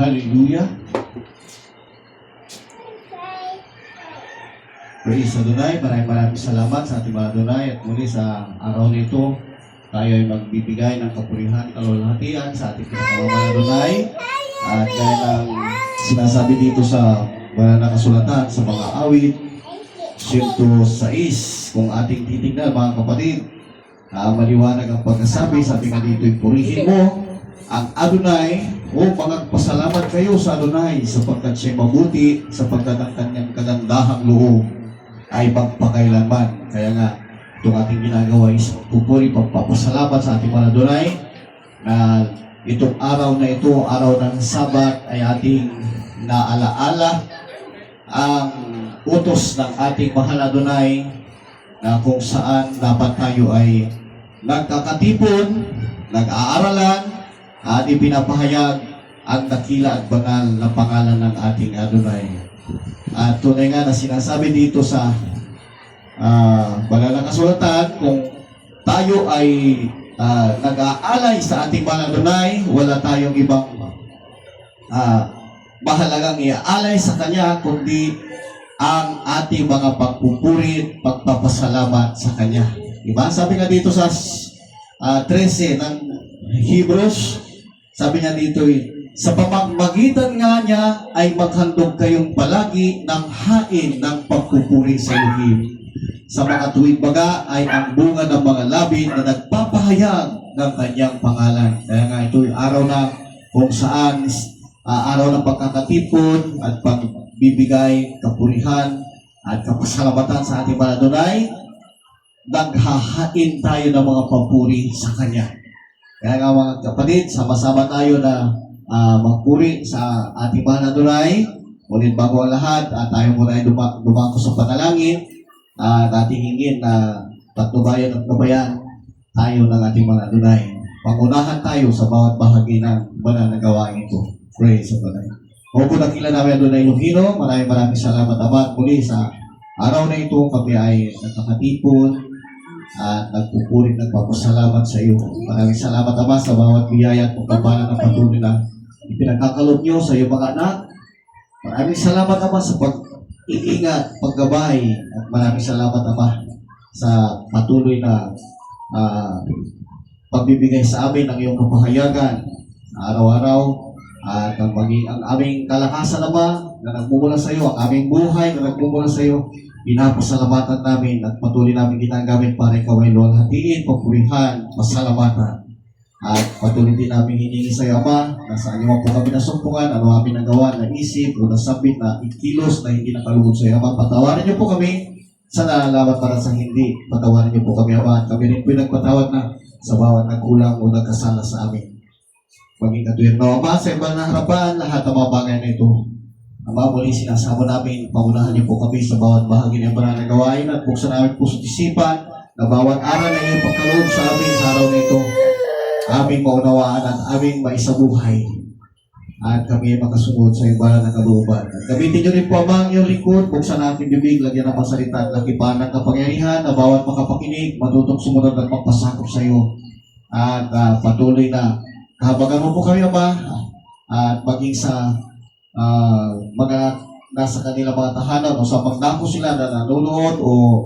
Hallelujah. Praise Adonai. Maraming salamat sa ating mga Adonai. At muli sa araw nito, tayo ay magbibigay ng kapurihan, kalulhatian sa ating pinakamamang Adonai. At gaya ng sinasabi dito sa banal na kasulatan sa mga awit, 106, kung ating titignan mga kapatid, maliwanag ang pagkasabi, sabi nga dito, purihin mo ang Adonai o magpasalamat kayo sa Adonai sapagkat siya mabuti, sapagkat ang kanyang kagandahang loob ay pagpakailanman. Kaya nga, itong ating ginagawa is pupuri, pagpapasalamat sa ating mga Adonai na itong araw na ito, araw ng Sabat, ay ating naalaala ang utos ng ating mahal Adonai na kung saan dapat tayo ay nagkakatipon, nag-aaralan, at ipinapahayag ang dakila at banal na pangalan ng ating Adonai. At tunay nga na sinasabi dito sa banal na kasulatan, kung tayo ay nag-aalay sa ating mahal Adonai, wala tayong ibang mahalagang iaalay sa Kanya, kundi ang ating mga pagpupurit, pagpapasalamat sa Kanya. Diba? Sabi nga dito sa 13 ng Hebrews, sabi niya dito, sa pamamagitan nga niya ay maghandog kayong palagi ng hain ng pagpupuri sa Elohim. Sa mga tuwing baga ay ang bunga ng mga labi na nagpapahayag ng kanyang pangalan. Kaya nga ito yung araw na kung saan araw ng pagkakatipon at pagbibigay, kapurihan at kapasalamatan sa ating mga Adonai, naghahain tayo ng mga papuri sa Kanya. Kaya nga mga kapatid, sama-sama tayo na magpuri sa ating mga Adonai. Ngunit bago ang lahat, tayo muna ay dumako sa panalangin at ating hingin na patnubayan at gabayan tayo ng ating mga Adonai. Pangunahan tayo sa bawat bahagi ng banal na gawain ito. Praise Adonai. O po nakila namin Adonai Elohino, maraming salamat Ama. Muli sa araw na ito, kami ay nagkakatipon at nagpupuri, nagpapasalamat sa iyo. Maraming salamat Ama sa bawat biyaya at pagkabalan ng patuloy na ipinagkakalob niyo sa iyo mga anak. Maraming salamat Ama sa pag-iingat, paggabay, at maraming salamat Ama sa patuloy na pagbibigay sa amin ng iyong kapahayagan araw-araw. At maging ang aming kalakasan Ama na nagmumula sa iyo, ang aming buhay na nagmumula sa iyo, pinapasalamatan namin at patuloy namin ginagamit para ikaw ay luwalhatiin, papurihan, pasalamatan. At patuloy din namin hiningi sa iyo Ama, na sa inyo po kami nasumpungan, ano aming nagawa, na isip o nasabit, na ikilos na hindi nakalugod sa iyo Ama. Patawarin niyo po kami sa nalalaman para sa hindi. Patawarin niyo po kami Ama, at kami rin po nagpatawad na sa bawat nagkulang o nagkasala sa amin. Maging katuwid na Ama, sa ibang na harapan, lahat ng mga bagay na ito. Ama, muli sinasama namin, pangunahan niyo po kami sa bawat bahagi ng banal na gawain at buksan namin po sa isipan na bawat aral na iyong pagkaloob sa amin sa araw na ito, aming maunawaan at aming maisabuhay. At kami ay makasunod sa iyong banal na kalooban. At gamitin niyo rin po Ama ang iyong lingkod, buksan natin bibig, lagyan ng pasalita at lakipan ng kapangyarihan na bawat makapakinig, matutong sumunod at magpasakop sa iyo. At patuloy na habagan mo po kami Ama, at maging sa mga nasa kanilang mga tahanan o sa pagdako sila na nanonood o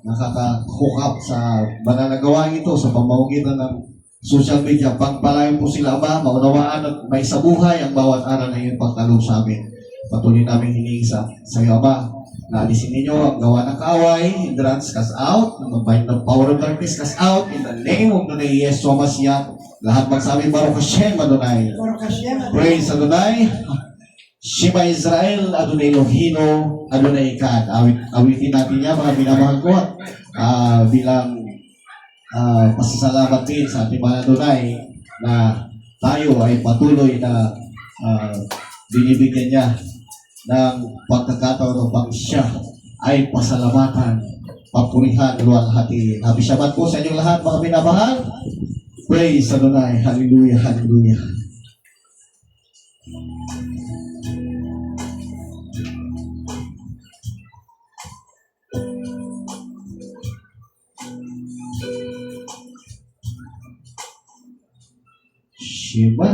nakaka-hook up sa banal na gawain ito sa pamamagitan ng social media. Pagpalain po sila Ama, maunawaan at may sabuhay ang bawat aral na iyong pagkaloob sa amin. Patuloy namin hinihingi sa iyo Ama, na alisin ninyo ang gawa ng kaaway, hindrance, cast out, ng bind ng power of darkness, cast out, in the name of the Yeshua Mashiach. Lahat magsabi, Baruch Hashem Adonai. Praise Adonai. Shema Israel, Adonai Elohino, Adonai Echad. Awitin natin niya mga binamahal ko bilang pasasalamat din sa ating mga Adonai na tayo ay patuloy na binibigyan niya ng pagkakataon upang siya ay pasalamatan, papurihan, luwalhatiin. Happy Shabbat po sa inyong lahat mga binamahal. Praise Adonai. Hallelujah, hallelujah. Shema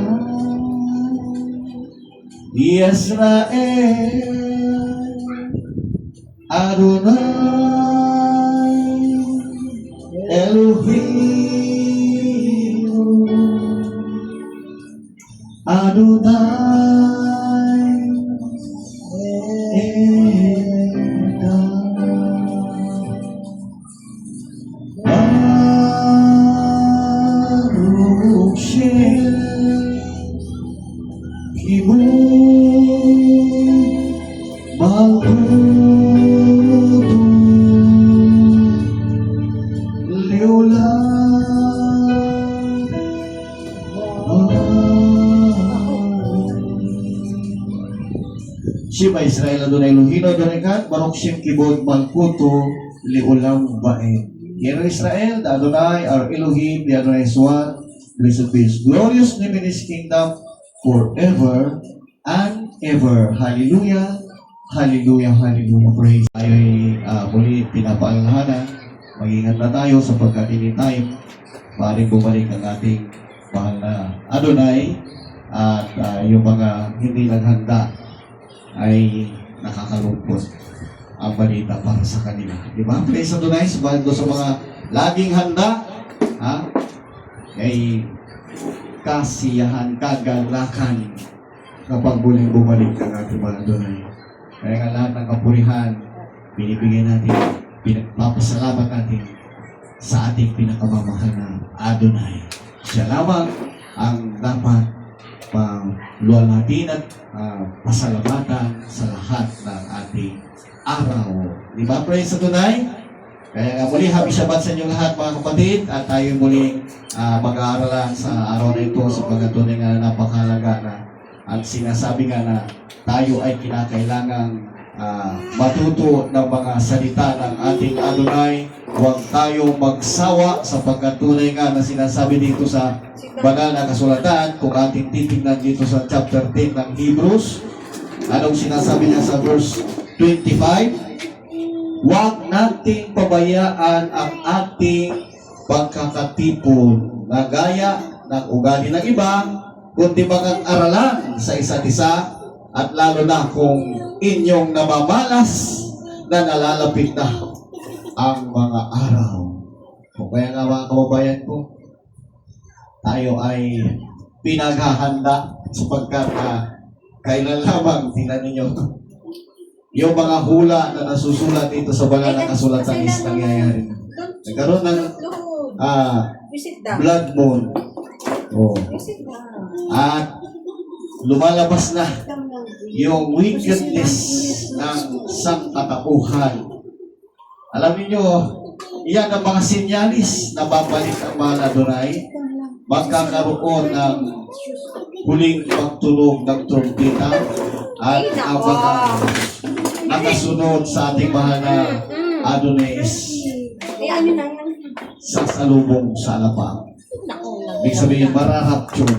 Yisrael, Adonai, Elohim, Adonai, Baruch Shem Kibud Malkutu Leolam Shema Israel Adonai Elohim Adonai Echad Baruch Shem Kibud Malkutu Leolam Ba'ed. Hear Israel, the Adonai, our Elohim, the Adonai is one. Blessed be His glorious name in His kingdom forever and ever. Hallelujah, hallelujah, hallelujah. Praise. Tayo ay muli pinapaalalahanan. Mag-ingat na tayo sapagkat anytime maaaring bumalik ang ating mahal na Adonai at yung mga hindi naghanda ay nakakalungkot ang balita para sa kanila. Di ba? Praise Adonai, subalit sa mga laging handa, ha? Ay kasiyahan, kagalakan kapag muling bumalik ang ating mga Adonai. Kaya nga lahat ng kapurihan, binibigay natin, pinagpapasalamat natin sa ating pinakamamahal na Adonai. Siya lamang ang dapat luwalhatin at pasalamatan sa lahat ng ating araw. Di ba? Praise Adonai. Kaya nga muli, happy Shabbat sa inyo lahat mga kapatid. At tayo muli mag-aaralan sa araw na ito sa pagkatunay nga napakahalaga na ang sinasabi nga na tayo ay kinakailangang matuto ng mga salita ng ating Adonai. Huwag tayo magsawa sa pagkatunay nga na sinasabi dito sa banal na kasulatan. Kung ating titignan dito sa chapter 10 ng Hebrews, anong sinasabi niya sa verse 25, huwag nating pabayaan ang ating pagkakatipon na gaya ng ugali ng iba, kundi mag-aralan sa isa't isa at lalo na kung inyong namamalas na nalalapit na ang mga araw. Kung kaya nga mga kababayan ko, tayo ay pinaghahanda sapagkat kailan lamang, tingnan ninyo, yung mga hula na nasusulat dito sa banal na kasulatan is nangyayari. Nagkaroon ng blood moon. Oh. At lumalabas na yung wickedness ng sangkatauhan. Alam niyo, iyan ang mga sinyalis na babalik ang mahal Adonai. Magkakaroon ng huling pagtunog ng trumpeta at ang mga nakasunod sa ating mahal na Adonai is sasalubong sa alapang. Ibig sabihin, mararapture.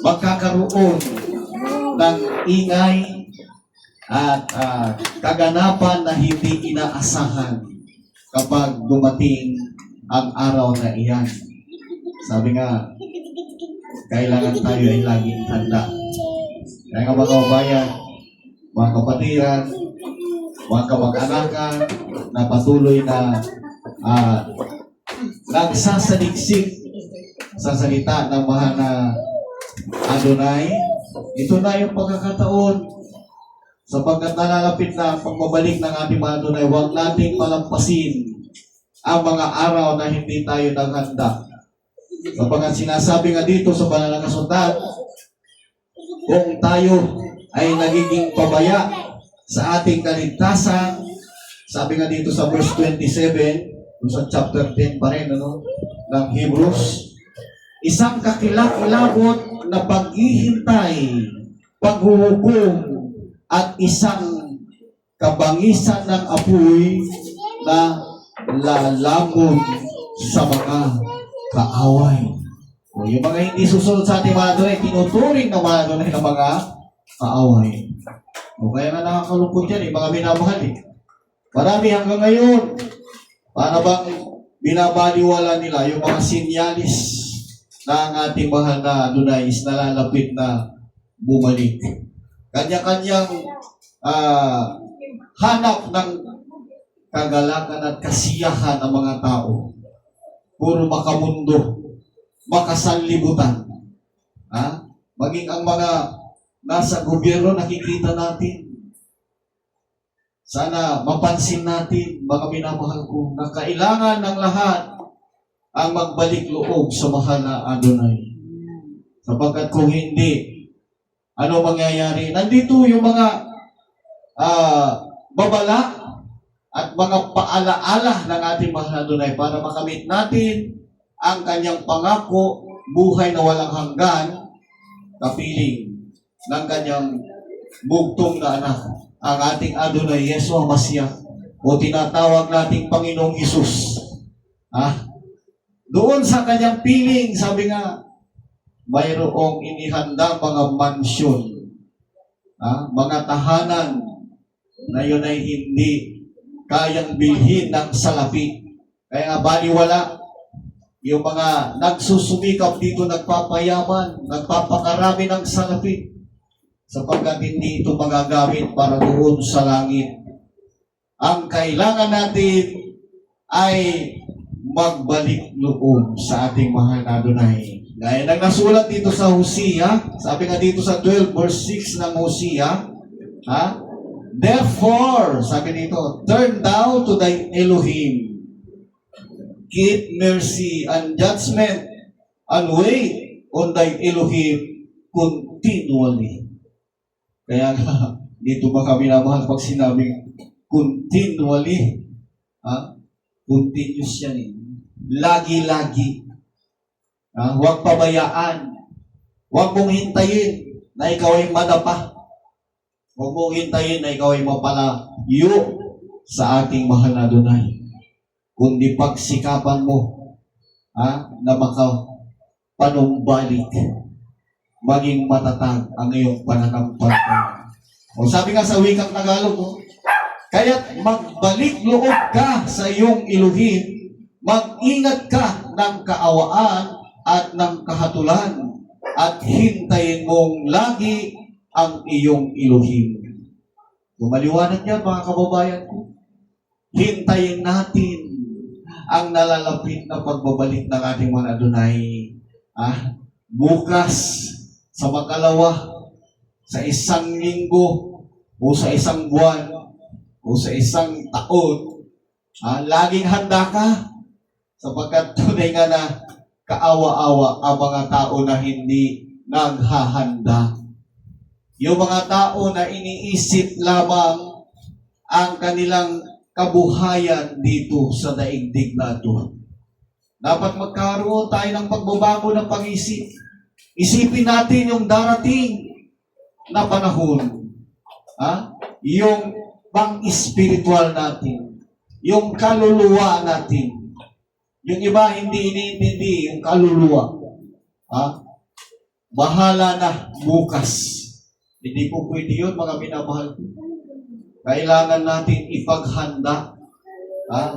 Magkakaroon ng ingay at kaganapan na hindi inaasahan kapag dumating ang araw na iyan. Sabi nga, kailangan tayo ay laging handa. Kaya nga mga kababayan, mga kapatiran, mga kamag-anakan na patuloy na nagsasaliksik sa salita ng mahal na Adonai, ito na yung pagkakataon sapagkat nalalapit na ang pagbabalik ng ating mga Adonai. Huwag nating palampasin ang mga araw na hindi tayo naghanda. Sapagkat sinasabi nga dito sa banal na kasulatan, kung tayo ay nagiging pabaya sa ating kaligtasan, sabi nga dito sa verse 27, sa chapter 10 pa rin, ng Hebrews, isang kakilakilabot na paghihintay, paghuhukom, at isang kabangisan ng apoy na lalamon sa mga kaaway. O, yung mga hindi susunod sa ating mga Adonai, tinuturing ng mga Adonai ng mga kaaway. O, kaya nga nakakalungkot yan, mga minamahal Marami hanggang ngayon, para bang binabaliwala nila yung mga sinyalis na ang ating mahal na Adonai is nalalapit na bumalik. Kanya-kanyang hanap ng kagalakan at kasiyahan ng mga tao. Puro makamundo, makasanlibutan. Maging ang mga nasa gobyerno, nakikita natin. Sana mapansin natin, mga minamahal ko, na kailangan ng lahat ang magbalik loob sa mahal na Adonai. Sapagkat kung hindi, ano mangyayari? Nandito yung mga babala at mga paalaala ng ating mahal na Adonai para makamit natin ang kanyang pangako, buhay na walang hanggan, kapiling ng kanyang bugtong na anak, ang ating Adonai, Yeshua Mashiach, o tinatawag nating Panginoong Isus. Doon sa kanyang piling, sabi nga, mayroong inihandang mga mansyon, mga tahanan na yun ay hindi kayang bilhin ng salapi. Kaya nga baliwala yung mga nagsusumikap dito, nagpapayaman, nagpapakarami ng salapi, sapagkat hindi ito magagamit para doon sa langit. Ang kailangan natin ay magbalik loob sa ating mahal na Adonai. Gaya ng nasulat dito sa Hosea, sabi nga dito sa 12 verse 6 ng Hosea, therefore, sabi dito, turn thou to thy Elohim, keep mercy and judgment, and wait on thy Elohim continually. Kaya nga, dito ba kami namahal pag sinabing continually? Continuous yan eh. Lagi-lagi. Huwag pabayaan. Huwag mong hintayin na ikaw ay madapa. Huwag mong hintayin na ikaw ay mapalayo sa ating mahal na Adonai. Kundi pagsikapan mo na makapanumbalik, maging matatag ang iyong pananampalataya. O sabi nga sa wikang Tagalog, kaya't magbalik loob ka sa iyong Elohim, mag-ingat ka ng kaawaan at ng kahatulan, at hintayin mong lagi ang iyong Elohim. Maliwanag yan, mga kababayan ko. Hintayin natin ang nalalapit na pagbabalik ng ating mga Adonai. Bukas, sa makalawa, sa isang linggo, o sa isang buwan, o sa isang taon, laging handa ka, sapagkat tunay nga na kaawa-awa ang mga tao na hindi naghahanda. Yung mga tao na iniisip lamang ang kanilang kabuhayan dito sa daigdig na ito. Dapat magkaroon tayo ng pagbabago ng pag-isip. Isipin natin yung darating na panahon. Yung pang-spiritual natin. Yung kaluluwa natin. Yung iba hindi iniintindi yung kaluluwa. Bahala na bukas. Hindi po pwede yun, mga minamahal. Kailangan natin ipaghanda.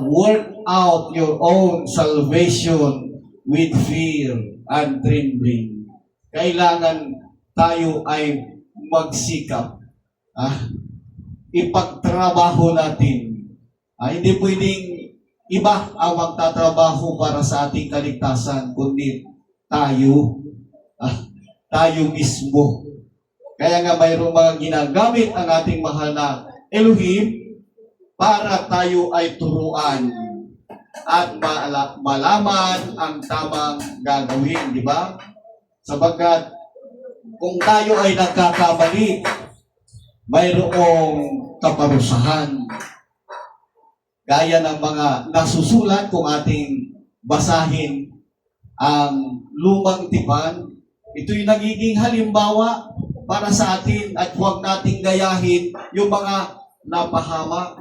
Work out your own salvation with fear and trembling. Kailangan tayo ay magsikap. Ipagtrabaho natin. Hindi pwedeng iba ang magtatrabaho para sa ating kaligtasan, kundi tayo. Tayo mismo. Kaya nga mayroong mga ginagamit ang ating mahal na Elohim para tayo ay turuan at malaman ang tamang gagawin, di ba? Sapagkat kung tayo ay nagkakamali, mayroong kaparusahan. Gaya ng mga nasusulat kung ating basahin ang lumang tipan, ito'y nagiging halimbawa para sa atin at huwag nating gayahin yung mga napahamak.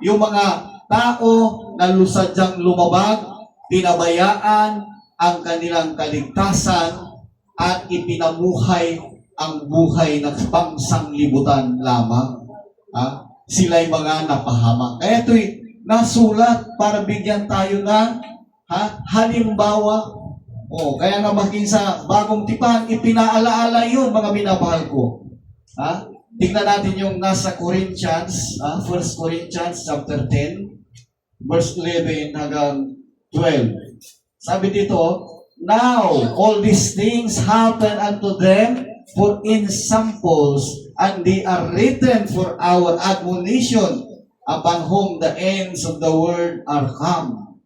Yung mga tao na lusadyang lumabag, pinabayaan ang kanilang kaligtasan at ipinamuhay ang buhay ng pangsanglibutan lamang. Sila'y mga napahamak. Kaya ito'y nasulat para bigyan tayo ng halimbawa. Kaya nga maging sa bagong tipan, ipinaalaala yun, mga minamahal ko. Ha? Tingnan natin yung nasa Corinthians, 1 Corinthians chapter 10, verse 11 hanggang 12. Sabi dito, now all these things happen unto them for ensamples, and they are written for our admonition, upon whom the ends of the world are come.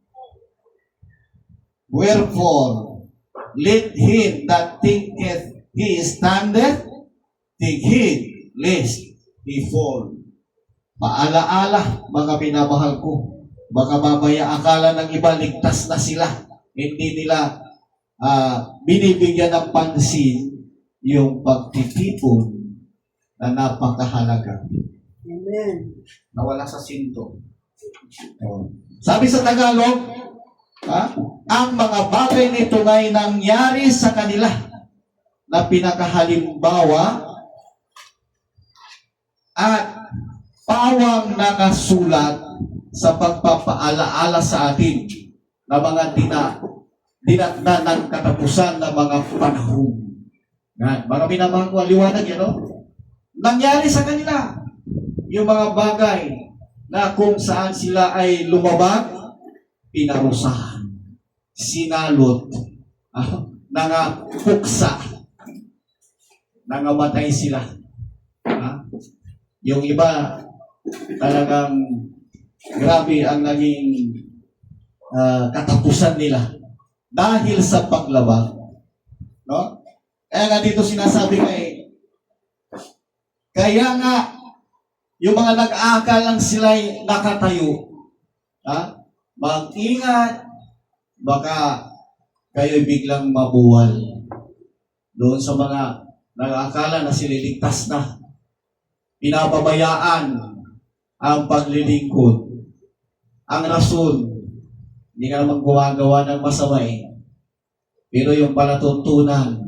Wherefore, let him that thinketh he standeth take heed lest he fall. Paalaala, mga minamahal ko, baka mamaya akala ng iba ligtas na sila. Hindi nila binibigyan ng pansin yung pagtitipon na napakahalaga. Amen. Nawala sa sinto. Sabi sa Tagalog, ang mga bagay nito ngay nangyari sa kanila na pinakahalimbawa at pawang nakasulat sa pagpapaalaala sa atin na mga dinatna ng katapusan ng mga panahon. Yan. Mga minamahal ko, liwanag yan, no? Nangyari sa kanila yung mga bagay na kung saan sila ay lumabag, pinarusahan, sinalot, nangapuksa, nangamatay sila. Yung iba, talagang grabe ang naging katapusan nila dahil sa paglabag. No? Kaya nga dito sinasabi kaya nga, yung mga nag-aakal lang sila'y nakatayo, mag-ingat, baka kayo'y biglang mabuwal. Doon sa mga nag-aakala na sililigtas na, pinapabayaan ang paglilingkod. Ang rason, hindi ka naman gumagawa ng masama pero yung palatuntunan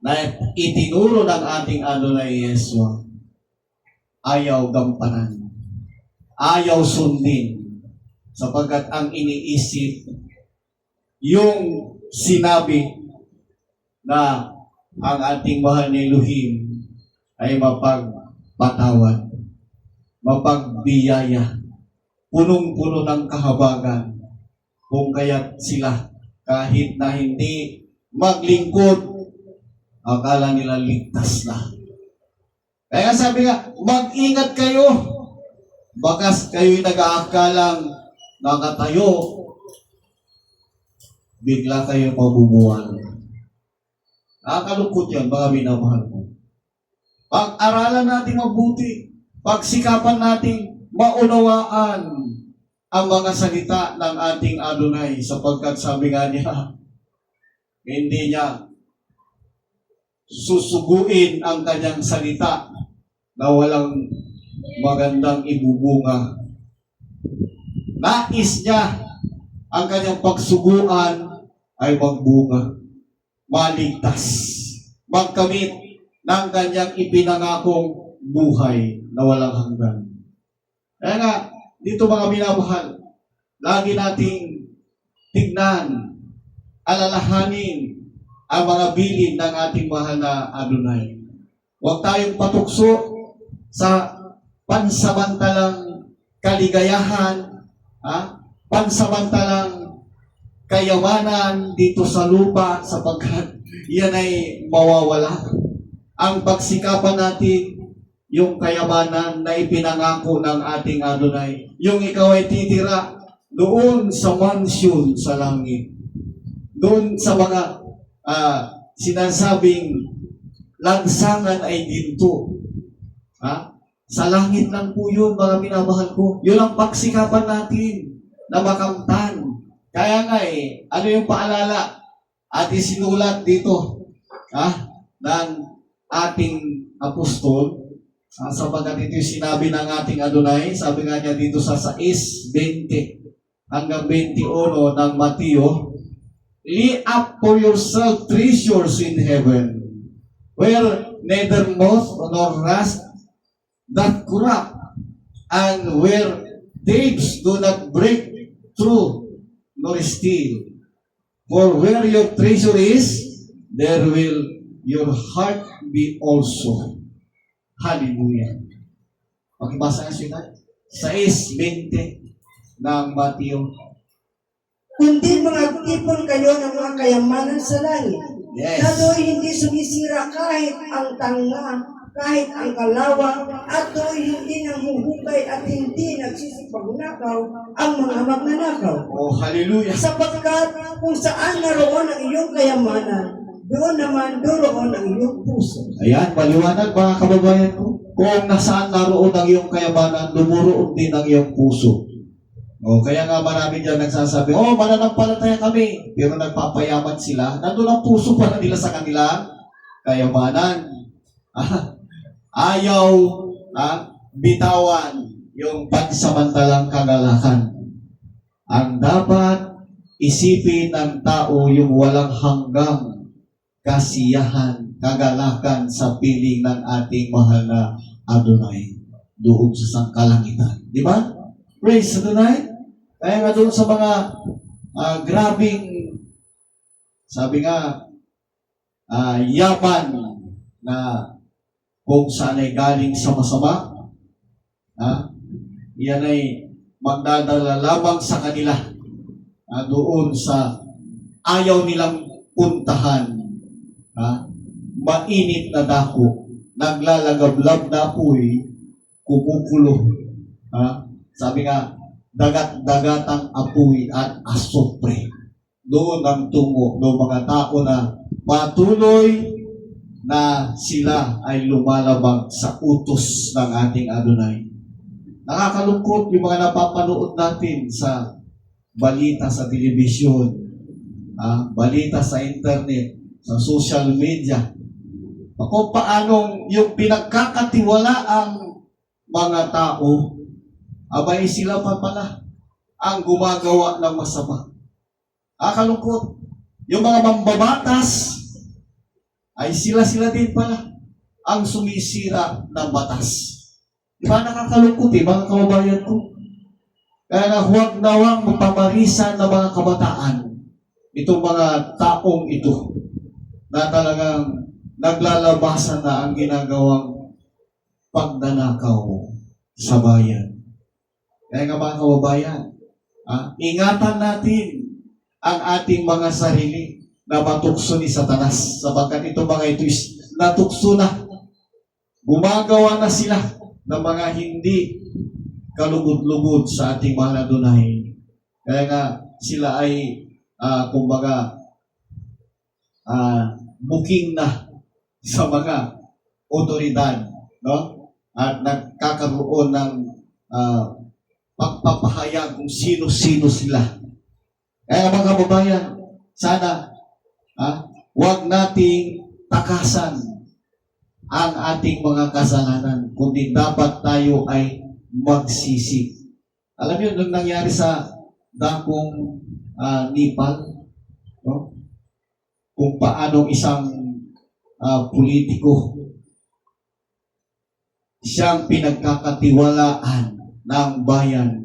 na itinuro ng ating Adonai Yeshua, ayaw gampanan, ayaw sundin, sapagkat ang iniisip, yung sinabi na ang ating mahal na Elohim ay mapagpatawad, mapagbiyaya, punong-puno ng kahabagan, kung kaya't sila kahit na hindi maglingkod, akala nila ligtas na. Kaya sabi nga, mag-ingat kayo. Bakas kayo'y nag-aakalang nakatayo, bigla kayo mabubuwal. Nakakalungkot yan, mga minamahal ko. Pag-aralan natin mabuti, pagsikapan natin maunawaan ang mga salita ng ating Adonai, sapagkat sabi nga niya, hindi niya susuguin ang kanyang salita na walang magandang ibubunga. Nais niya ang kanyang pagsuguan ay magbunga, maligtas, magkamit ng kanyang ipinangakong buhay na walang hanggan. Kaya nga, dito mga minamahal, lagi nating tignan, alalahanin ang mga bilin ng ating mahal na Adonai. Huwag tayong patukso sa pansamantalang kaligayahan, pansamantalang kayamanan dito sa lupa, sapagkat yan ay mawawala. Ang pagsikapan natin, yung kayamanan na ipinangako ng ating Adonai, yung ikaw ay titira doon sa mansyon sa langit, doon sa mga sinasabing lansangan ay ginto. Sa langit lang po yun, mga minamahal ko. Yun ang pagsikapan natin na makamtan. Kaya nga ano yung paalala at isinulat dito ng ating apostol, sapagkat ito yung sinabi ng ating Adonai. Sabi nga niya dito sa 6:20 hanggang 21 ng Mateo, lay up for yourself treasures in heaven, where neither moth nor rust doth corrupt, and where thieves do not break through nor steal. For where your treasure is, there will your heart be also. Hallelujah. Pakibasa nga siya 6:20 ng Mateo. Kundi mag-ipon kayo ng mga kayamanan sa langit. Yes. Nato'y hindi sumisira kahit ang tanga, kahit ang kalawa, at to'y hindi nanghuhukay at hindi nagsisipagnakaw ang mga magnanakaw. Oh, hallelujah. Sapagkat kung saan naroon ang iyong kayamanan, doon ang iyong puso. Ayan, maliwanag mga kababayan ko. Kung nasaan naroon ang iyong kayamanan, dumoroon din ang iyong puso. O, kaya nga marami dyan nagsasabi, oh, mananampalataya kami. Pero nagpapayaman sila. Nandun ang puso para nila sa kanila kayamanan. Ayaw bitawan yung pansamantalang kagalakan. Ang dapat isipin ng tao yung walang hanggang kasiyahan, kagalakan sa piling ng ating mahal na Adonai doon sa sangkalangitan. Di ba? Praise Adonai. Kaya nga doon sa mga grabing, sabi nga, yaman na kung saan ay galing sa masama, yan ay magdadala lamang sa kanila doon sa ayaw nilang puntahan. Mainit na dako, naglalagablab na apoy, kumukulo. Sabi nga, dagat-dagatang apoy at asupre. Doon ang tungo ng mga tao na patuloy na sila ay lumalabag sa utos ng ating Adonai. Nakakalungkot yung mga napapanood natin sa balita sa telebisyon, balita sa internet, sa social media, kung paanong yung pinagkakatiwala ang mga tao, abay sila pa pala ang gumagawa ng masama. Kalungkot. Yung mga mambabatas, ay sila din pala ang sumisira ng batas. Diba nakakalungkot mga kababayan ko? Kaya na huwag magpamarisan ng mga kabataan itong mga taong ito na talagang naglalabasan na ang ginagawang pagnanakaw sa bayan. Kaya nga mga kababayan, ingatan natin ang ating mga sarili na matukso ni Satanas. Sapagkat ito mga ito is natukso na. Gumagawa na sila ng mga hindi kalugod-lugod sa ating mahal na Adonai. Kaya nga sila ay booking na sa mga otoridad, no? At nagkakaroon ng pagpapahayag kung sino-sino sila. Kaya mga kababayan, sana huwag nating takasan ang ating mga kasalanan, kundi dapat tayo ay magsisi. Alam niyo, nung nangyari sa dakong Nepal, no? Kung paano isang politiko siyang pinagkakatiwalaan ng bayan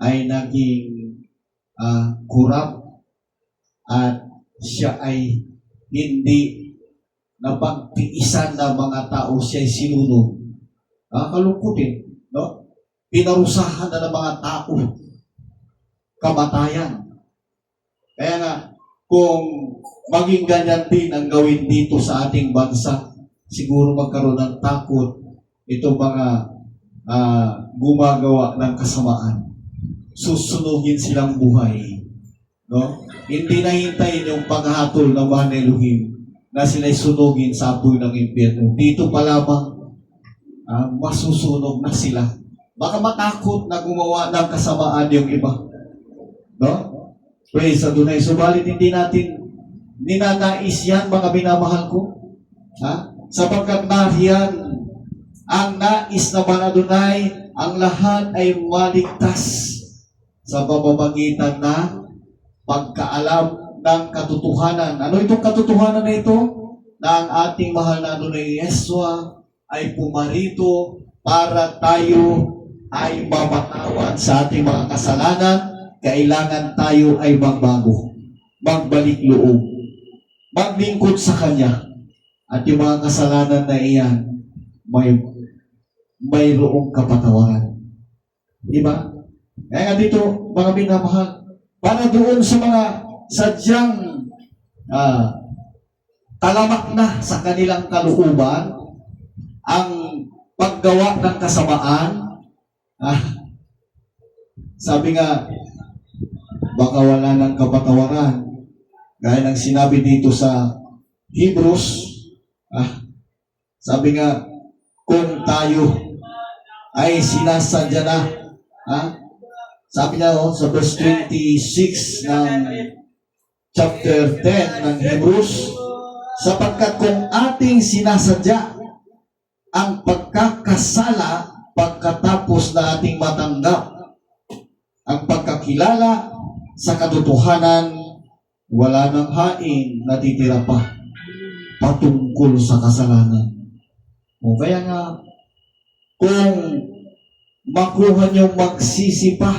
ay naging kurap at siya ay hindi napagtiisan ng mga tao, siya ay sinunod. Kalungkutin, no? Pinarusahan na ng mga tao kamatayan. Kaya nga, kung maging ganyan din ang gawin dito sa ating bansa, siguro magkaroon ng takot itong mga gumagawa ng kasamaan. Susunugin silang buhay. No? Hindi na hintayin yung paghatol ng mga Elohim na sila'y sunugin sa apoy ng impyerno. Dito pa lamang masusunog na sila. Baka matakot na gumawa ng kasamaan yung iba. No? Praise Adonai. Subalit hindi natin ninanais yan, mga binamahal ko. Sapagkat nariyan ang nais na Adonai, ang lahat ay maligtas sa pamamagitan na pagkaalam ng katotohanan. Ano itong katotohanan na ito? Na ang ating mahal na Adonai Yeshua ay pumarito para tayo ay mapatawad sa ating mga kasalanan. Kailangan tayo ay magbago, magbalik loob, maglingkod sa Kanya. At yung mga kasalanan na iyan, mayroong kapatawaran. Di ba? Kaya nga dito, mga minamahal, para doon sa mga sadyang talamak na sa kanilang kalooban, ang paggawa ng kasamaan, sabi nga, baka wala ng kapatawaran. Gaya ng sinabi dito sa Hebrews, sabi nga, kung tayo ay sinasadya na, sabi niya sa verse 26 ng chapter 10 ng Hebrews, sapagkat kung ating sinasadya ang pagkakasala pagkatapos na ating matanggap ang pagkakilala sa katotohanan, wala nang hain natitira pa patungkol sa kasalanan. O kaya nga, kung makuha nyo magsisi pa,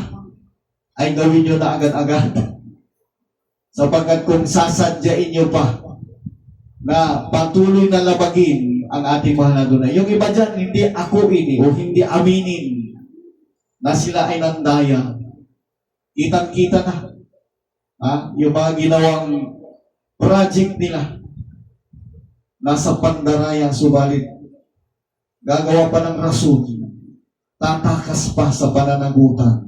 ay gawin nyo na agad-agad. Sapagkat kung sasadyain nyo pa na patuloy na labagin ang ating mahal na Adonai. Yung iba dyan, hindi akuin o hindi aminin na sila ay nandaya. Kitang-kita na. Yung mga ginawang project nila nasa pandaraya, subalit gagawa pa ng rason, tatakas pa sa pananagutan.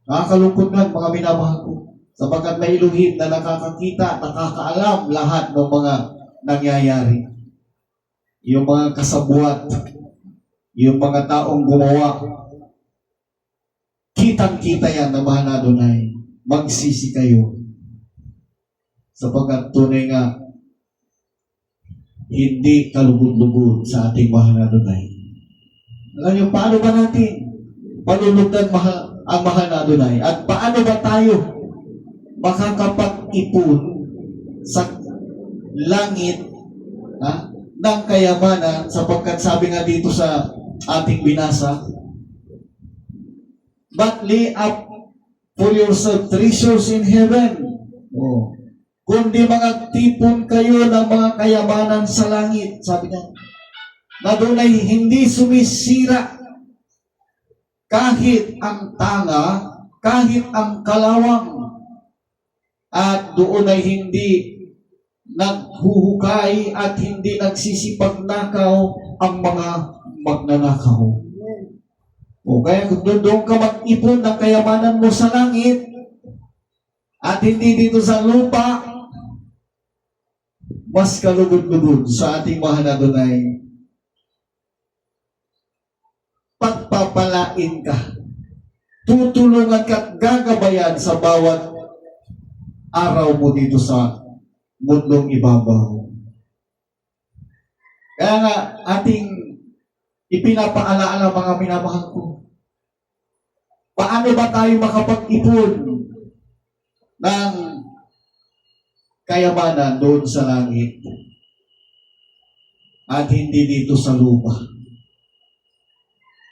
Nakakalungkot nga mga minamahal ko, sapagkat may iluhin na nakakakita, nakakaalam lahat ng mga nangyayari. Yung mga kasabwat, yung mga taong gumawa, kitang-kita yan na mahal na Adonai. Magsisi kayo. Sapagkat tunay nga, hindi kalugod-lugod sa ating mahal na Adonai. Alam niyo, paano ba natin palulugdan ang mahal na Adonai? At paano ba tayo makakapag-ipon sa langit ng kayamanan, sapagkat sabi nga dito sa ating binasa, but lay up for yourself treasures in heaven. Kundi mga tipon kayo ng mga kayamanan sa langit, sabi niya, na doon ay hindi sumisira kahit ang tanga, kahit ang kalawang, at doon ay hindi naghuhukay at hindi nagsisipagnakaw ang mga magnanakaw. Kaya kung doon ka mag-ipon ng kayamanan mo sa langit at hindi dito sa lupa, mas kalugod-lugod sa ating mahal na Adonai. Pagpapalain ka, tutulungan ka at gagabayan sa bawat araw mo dito sa mundong ibabaw. Kaya nga, ating ipinapaalaala mga minamahal ko, paano ba tayo makapag-ipon ng kayamanan doon sa langit at hindi dito sa lupa?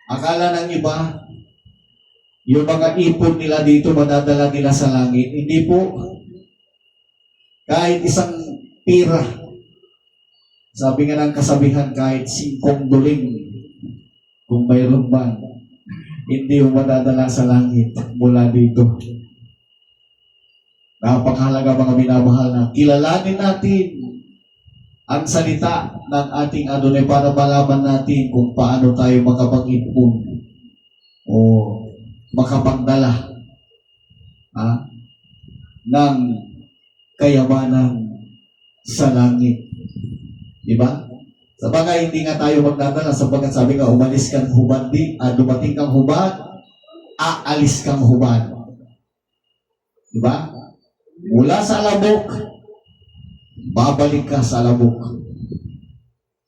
Akala ng iba, yung mga ipon nila dito madadala nila sa langit. Hindi po. Kahit isang pira, sabi nga ng kasabihan, kahit 5 duling, kung mayroon man, hindi yung madadala sa langit mula dito. Napakahalaga mga minamahal na kilalanin natin ang salita ng ating Adonai para malaman natin kung paano tayo makapag-ipon o makapagdala ng kayamanan sa langit. Diba? Sa bagay, hindi nga tayo magdadala sapagkat sabi nga, umalis kang hubad dumating kang hubad, aalis kang hubad. Diba? Mula sa alabok, babalik ka sa alabok.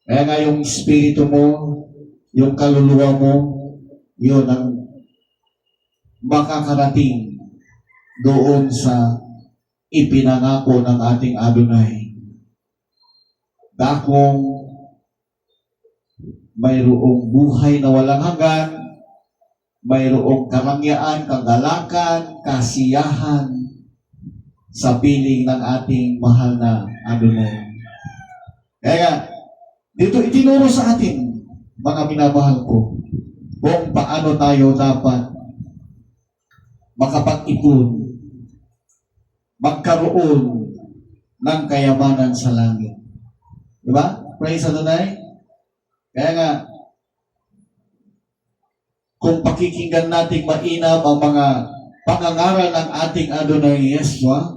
Kaya nga yung espiritu mo, yung kaluluwa mo, yun ang makakarating doon sa ipinangako ng ating Adonai. Dakong mayroong buhay na walang hanggan, mayroong karangyaan, kagalakan, kasiyahan sa piling ng ating mahal na Adonai. Kaya dito itinuro sa atin mga minamahal ko, kung paano tayo dapat makapag-ipon, magkaroon ng kayamanan sa langit. Diba? Praise Adonai. Kaya nga, kung pakikinggan natin mainam ang mga pangangaral ng ating Adonai Yeshua,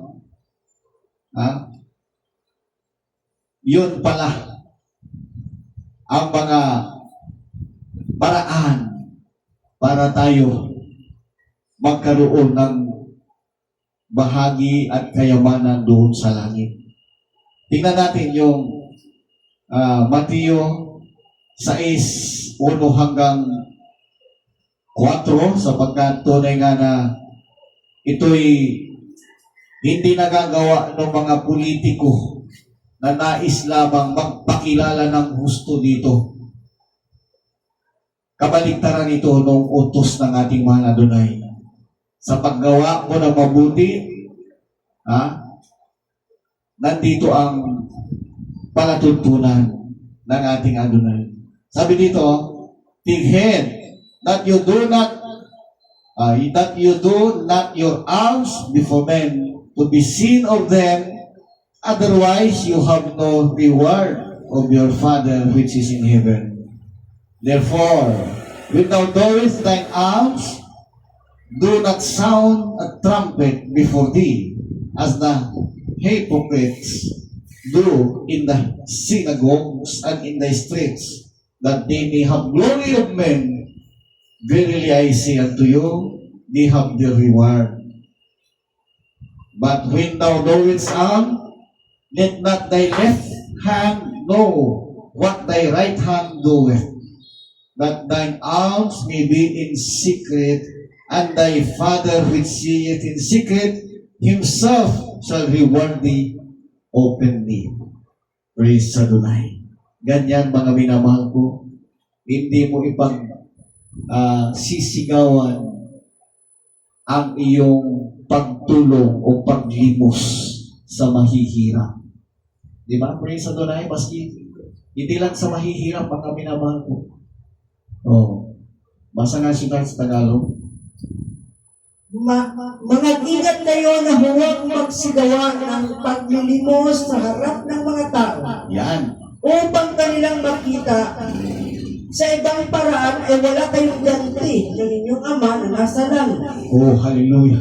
yun pala ang mga paraan para tayo magkaroon ng bahagi at kayamanan doon sa langit. Tingnan natin yung Mateo 6:1 hanggang 4, sapagkat tunay nga na ito'y hindi nagagawa ng mga politiko na nais lamang magpakilala ng gusto dito. Kabaligtaran ito ng utos ng ating mahal Adonai. Sa paggawa mo ng mabuti, nandito ang palatuntunan ng ating Adonai. Sabi dito, take heed that you do not your alms before men to be seen of them, otherwise you have no reward of your Father which is in heaven. Therefore, when thou doest thine alms, do not sound a trumpet before thee, as the hypocrites do in the synagogues and in the streets, that they may have glory of men. Verily I say unto you, they have their reward. But when thou doest alms, let not thy left hand know what thy right hand doeth, that thine alms may be in secret, and thy Father which seeth in secret, himself shall reward thee openly. Praise Adonai. Ganyan mga minamahal ko, hindi mo sisigawan ang iyong pagtulong o paglimos sa mahihirap. Di ba? Praise Adonai. Maski hindi lang sa mahihirap mga minamahal ko. Basa nga siya sa Tagalog. Mga ingat kayo na huwag magsigawa ng paglilimos sa harap ng mga tao. Yan. Upang kanilang makita sa ibang paraan ay wala kayong ganti ng inyong Ama na nasa langit. Oh, hallelujah.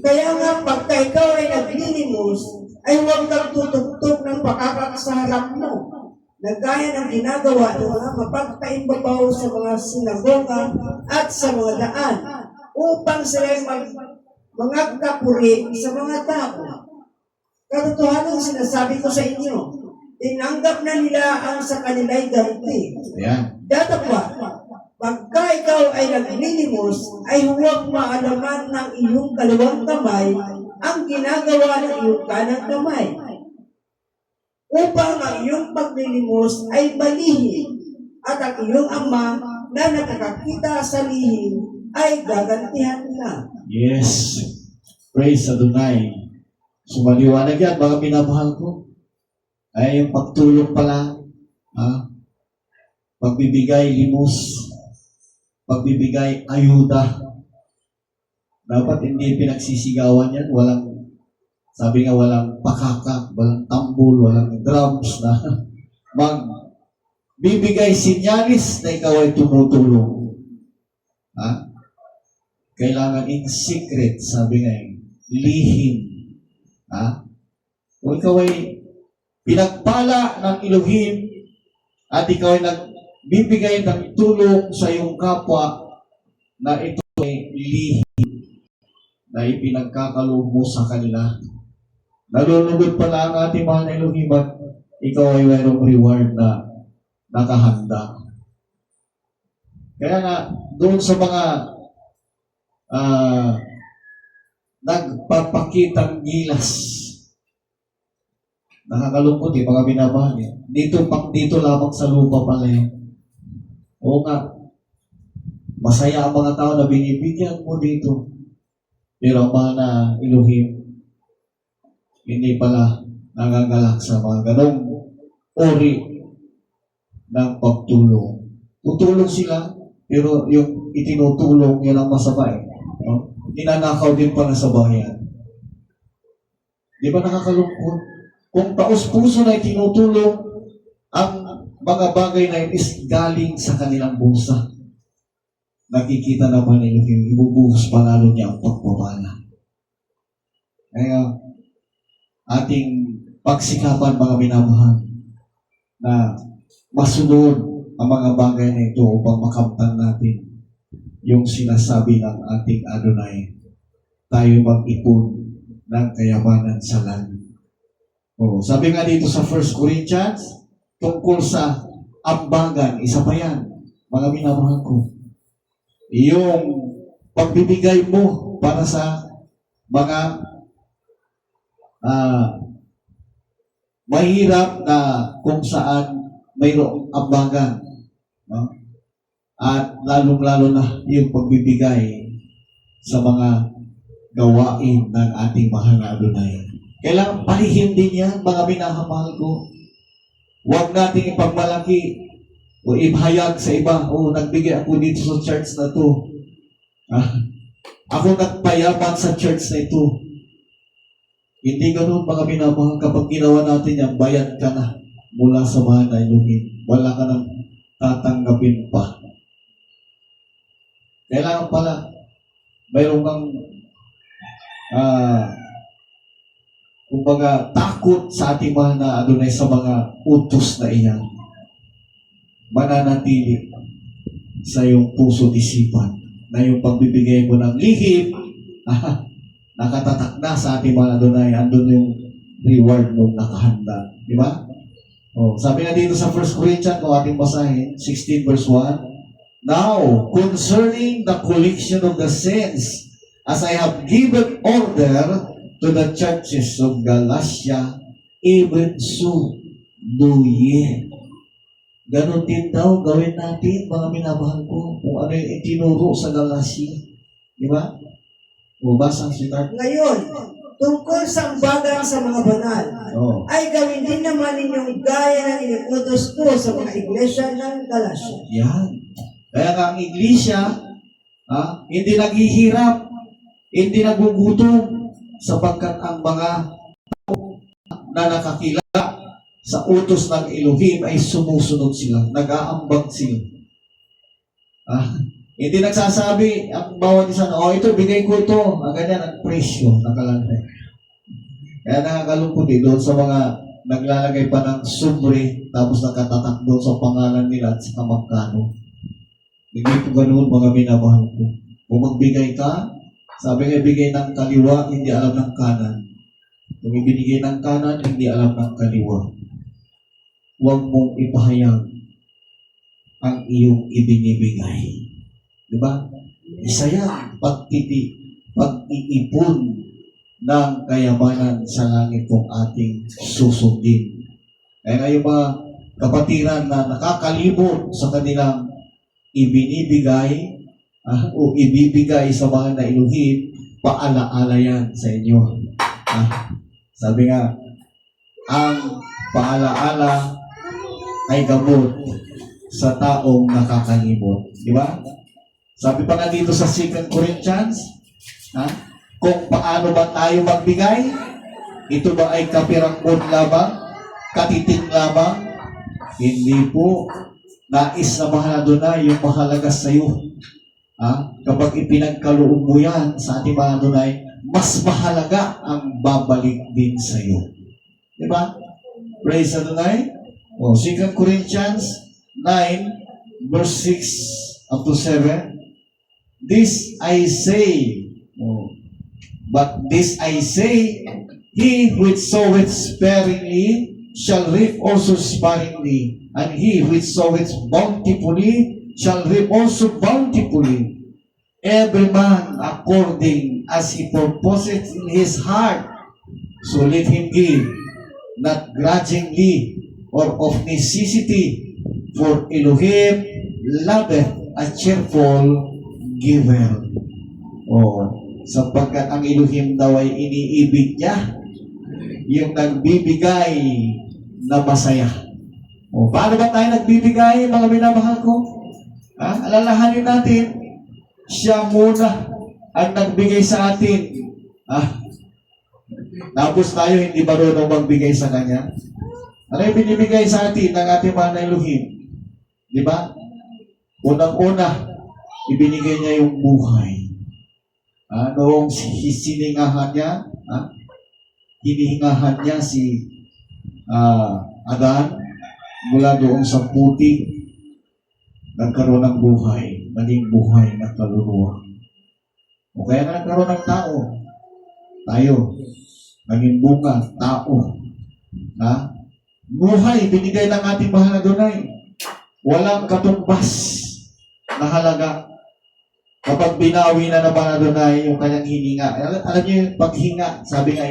Kaya nga pagka ikaw ay naglilimos, ay huwag kang tutugtog ng pakakak sa harap mo, na gaya ng ginagawa ng mga mapagpaimbabaw sa mga sinagoga at sa mga daan, upang sila mangagkapuri sa mga tao. Katotohanan sinasabi ko sa inyo, tinanggap na nila ang sa kanila'y ganti. Ayan. Datapwa, pagka ikaw ay naglilimos, ay huwag maalaman ng iyong kaliwang kamay ang ginagawa ng iyong kanang kamay, upang ang iyong paglilimos ay balihin, at ang iyong Ama na nakakakita sa lihim ay gagantihan na. Yes. Praise Adonai. Sumaliwanag yan, mga minamahal ko. Ay yung pagtulong pala, pagbibigay limos, pagbibigay ayuda. Dapat hindi pinagsisigawan yan. Sabi nga, walang pakaka, walang tambol, walang drums na magbibigay sinyalis na ikaw ay tumutulong. Kailangan in secret, sabi nga lihim. Kung ikaw ay pinagpala ng Elohim at ikaw ay nagbibigay ng tulong sa iyong kapwa, na ito ay lihim na ipinagkakaloob mo sa kanila. Nalulugod pala ang ating mahal na Elohim at ikaw ay mayroong reward na nakahanda. Kaya nga, doon sa mga nagpapakitang gilas, nakakalungkot mga binabahal. Dito lamang sa lupa pala yun. Oo nga, masaya ang mga tao na binibigyan mo dito. Pero ang mahal na Elohim, hindi pala nagagalak sa mga ganong uri ng pagtulong. Tutulong sila, pero yung itinutulong, yan ang masama eh. No? Ninanakaw din pala sa bayan. Di ba nakakalungkot? Kung taos-puso na itinutulong, ang mga bagay na yun is galing sa kanilang bulsa. Nakikita naman ninyo yung ibubuhos pa lalo niya ang pagpapala. Kaya, ating pagsikapan mga minamahal na masunod ang mga bagay na ito upang makamtan natin yung sinasabi ng ating Adonai. Tayo mag-ipon ng kayamanan sa langit. Sabi nga dito sa 1 Corinthians, tungkol sa ambagan, isa pa yan, mga minamahal ko. Yung pagbibigay mo para sa mga mahirap na kung saan mayroong ambagan. No? At lalong-lalo na yung pagbibigay sa mga gawain ng ating mahal na Adonai. Kailangan palihim din yan, mga minamahal ko. Huwag nating ipagmalaki o ibahayag sa iba, nagbigay ako dito sa church na to. Ako nagpayaman sa church na ito. Hindi ganun mga minamahal. Kapag ginawa natin yan, bayad ka na mula sa mahal na Elohim. Wala ka nang tatanggapin pa. Kailangan pala, mayroon kang kumbaga, takot sa ating mahal na Adonai sa mga utos na iyan. Mananatili sa iyong puso at isipan na yung pagbibigay mo ng lihim, nakatatak na sa ating mahal na Adonai, andun yung reward mo nakahanda. Di ba? Sabi nga dito sa 1 Corinthians, kung ating basahin, 16 verse 1, Now, concerning the collection of the saints, as I have given order to the churches of Galatia, even so do ye. Ganon din daw gawin natin, mga minamahal ko, kung ano yung itinuro sa Galatia. Di ba? Basang si Tart. Ngayon, tungkol sa ambagan sa mga banal, ay gawin din naman ninyong gaya ng inuutos ko sa mga iglesia ng Galatia. Yan. Kaya nga ang iglesia, hindi naghihirap, hindi nagugutom, sapagkat ang mga na nakakilala sa utos ng Elohim ay sumusunod sila, nag-aambag sila. Hindi nagsasabi ang bawat isa na, ito, bigay ko ito, ganyan ang presyo, nakalagay. Kaya nakakalungkot doon sa mga naglalagay pa ng sumbre, tapos nakatatak doon sa pangalan nila at sa magkano. Hindi ko ganoon mga minamahal ko. Kung magbigay ka, sabi nga ibigay ng kaliwa, hindi alam ng kanan. Kung ibinigay ng kanan, hindi alam ng kaliwa. Huwag mong ipahayag ang iyong ibinibigay. Diba? Isa yan, pag-iipon ng kayamanan sa langit kung ating susundin. Kaya nga yung mga kapatiran na nakakalimot sa kanilang ibinibigay o ibibigay sa mga na Elohim, paalaala yan sa inyo. Sabi nga, ang paalaala ay gamot sa taong nakakalimot. Di ba? Sabi pa nga dito sa 2 Corinthians, kung paano ba tayo magbigay, ito ba ay kapirangkod lamang, katiting lamang? Hindi po. Nais na mahal Adonai yung mahalaga sa iyo. Kapag ipinagkaloob mo yan sa ating mahal Adonai, mas mahalaga ang babalik din sa iyo. Diba? Praise Adonai. 2 Corinthians 9 verse 6 up to 7. This I say, but this I say, he which soweth sparingly shall reap also sparingly, and he which soweth bountifully shall reap also bountifully. Every man according as he purposeth in his heart, so let him give, not grudgingly or of necessity, for Elohim loveth a cheerful giver. Sapagkat ang Elohim daw ay iniibig niya yung nagbibigay na masaya. O, paano ba tayo nagbibigay, mga minamahal ko? Alalahanin natin, siya muna ang nagbigay sa atin. Tapos tayo hindi marunong magbigay sa Kanya. Ano yung binibigay sa atin ng ating mahal na Elohim? Di ba? Unang-una, ibinigay niya yung buhay. Noong siningahan niya, hinihingahan niya si Adan mula doon sa putik, nagkaroon ng buhay, naging buhay na kaluluwa. O kaya na nagkaroon ng tao, tayo, naging bunga, tao, buhay, binigay ng ating mahal na Adonai. Walang katumbas na halaga. Kapag binawi na naman Adonai yung kanyang hininga. Alam niyo yung paghinga, sabi nga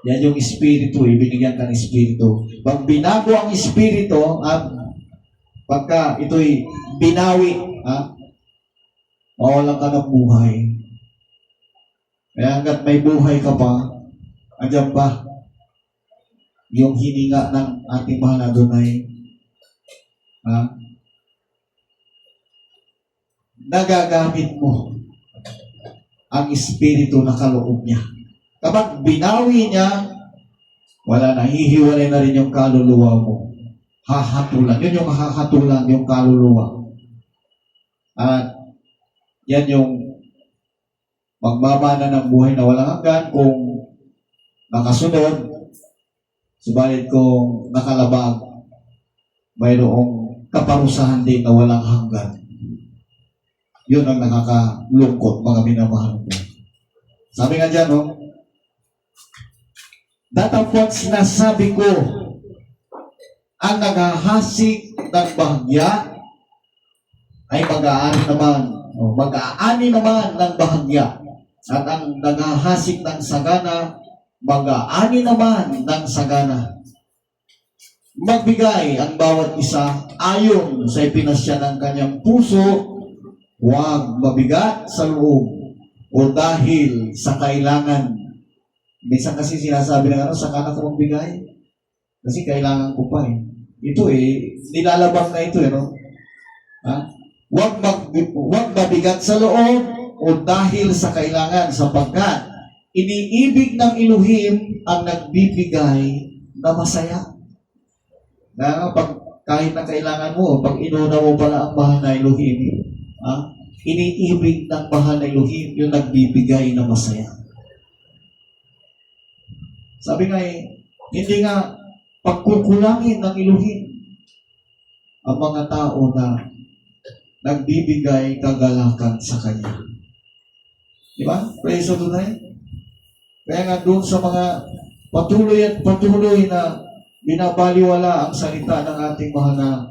yan yung espiritu, binigyan ka ng espiritu. Pag binago ang espiritu, pagka ito'y binawi, mawalan ka ng buhay. Kaya hanggat may buhay ka pa, andyan pa yung hininga ng ating mahal na Adonai. Nagagamit mo ang espiritu na kaloob niya. Kapag binawi niya, wala na, hihiwalay na rin yung kaluluwa mo. Hahatulan. Yun yung hahatulan, yung kaluluwa. At yan yung magbabana ng buhay na walang hanggan kung nakasunod. Subalit kung nakalabag, mayroong kaparusahan din na walang hanggan. Yun ang nakakalungkot, mga minamahal ko. Sabi nga dyan, datapot sinasabi ko, ang naghahasik ng bahagya ay mag-aani naman ng bahagya. At ang naghahasik ng sagana, mag-aani naman ng sagana. Magbigay ang bawat isa ayon sa ipinasya ng kanyang puso, huwag mabigat sa loob o dahil sa kailangan. Minsan kasi sinasabi ng saka na ko magbigay. Kasi kailangan ko pa Ito nilalabang na ito Huwag mabigat sa loob o dahil sa kailangan, sapagkat iniibig ng Elohim ang nagbibigay na masaya. Kahit na kailangan mo, pag inuna mo pala ang mahal na Elohim, iniibig ng mahal na Elohim yung nagbibigay na masaya. Sabi nga hindi nga pagkukulangin ng Elohim ang mga tao na nagbibigay kagalakan sa Kanya. Diba? Praise the Lord. Kaya nga doon sa mga patuloy na binabaliwala ang salita ng ating mahal na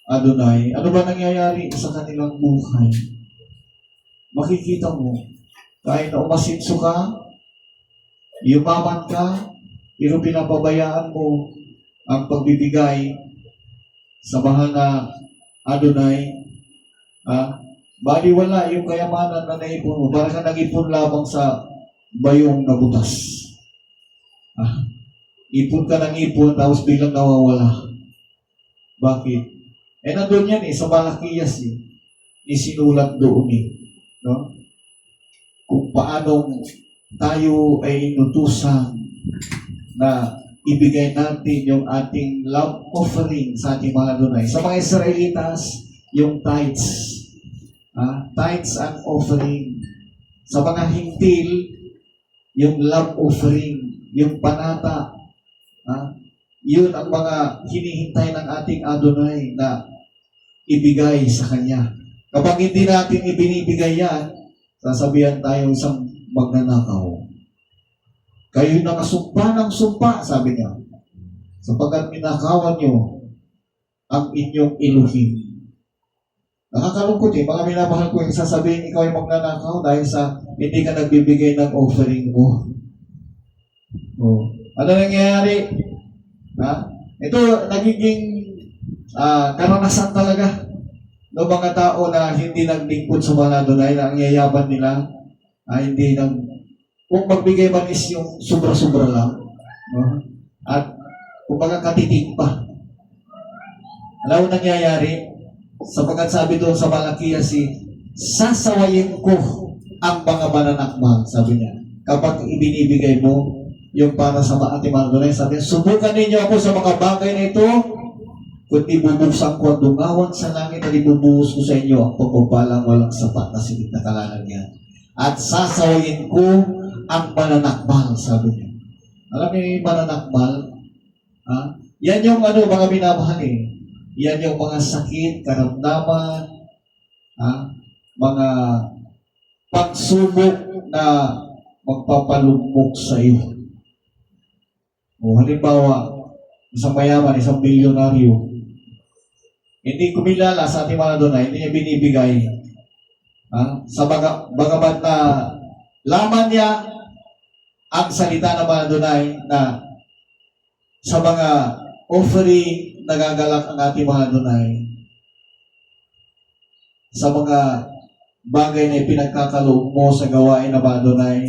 Adonai, ano ba nangyayari sa kanilang buhay? Makikita mo, kahit na umasinso ka, yumaman ka, pero pinapabayaan mo ang pagbibigay sa mahal na Adonai, baliwala yung kayamanan na naipon mo. Parang ka nag-ipon lamang sa bayong na butas. Ipon ka ng ipon, tapos biglang nawawala. Bakit? Nandun yan sa Malakiyas isinulat doon no? Kung paanong tayo ay inutusan na ibigay natin yung ating love offering sa ating mga Adonai. Sa mga Israelitas, yung tithes. Tithes and offering. Sa mga Hintil, yung love offering, yung panata. Yun ang mga hinihintay ng ating Adonai na ibigay sa Kanya. Kapag hindi natin ibinibigay yan, sasabihan tayo isang magnanakaw. Kayo'y nakasumpa ng sumpa, sabi niya, sapagkat minakawan niyo ang inyong Elohim. Nakakalungkot mga minamahal ko yung sasabihin ikaw ay magnanakaw dahil sa hindi ka nagbibigay ng offering mo. Ano nangyayari? Ito nagiging karanasan talaga ng mga tao na hindi naglingkod sa mga Adonai, na ang yayaban nila hindi kung magbigay man is yung sobra-sobra lang, at kung katitig pa, Alam mo nangyayari? Sapagkat sabi doon sa Malakiyas, sasawayin ko ang mga mananakmal, sabi niya. Kapag ibinibigay mo yung para sa ating mga dunay, sabi niya, subukan ninyo ako sa mga bagay na ito, kundi bubuksan ko ang dungawan sa langit at ibubuhos ko sa inyo ang pagpapalang walang sapat na silid na kalalagyan. At sasawayin ko ang mananakmal, sabi niya. Alam niyo yung mananakmal? Ha? Yan yung mga minamahal eh. Yan yung mga sakit, karamdaman, mga pagsubok na magpapalugmok sa iyo. O halimbawa, isang mayaman, isang bilyonaryo, hindi kumilala sa ating mga doon, hindi niya binibigay. Sa bagamat na laman niya ang salita ng mga dunay na sa mga offering nagagalak ang ating mga dunay, sa mga bagay na ipinagkakaloob mo sa gawain na mga dunay,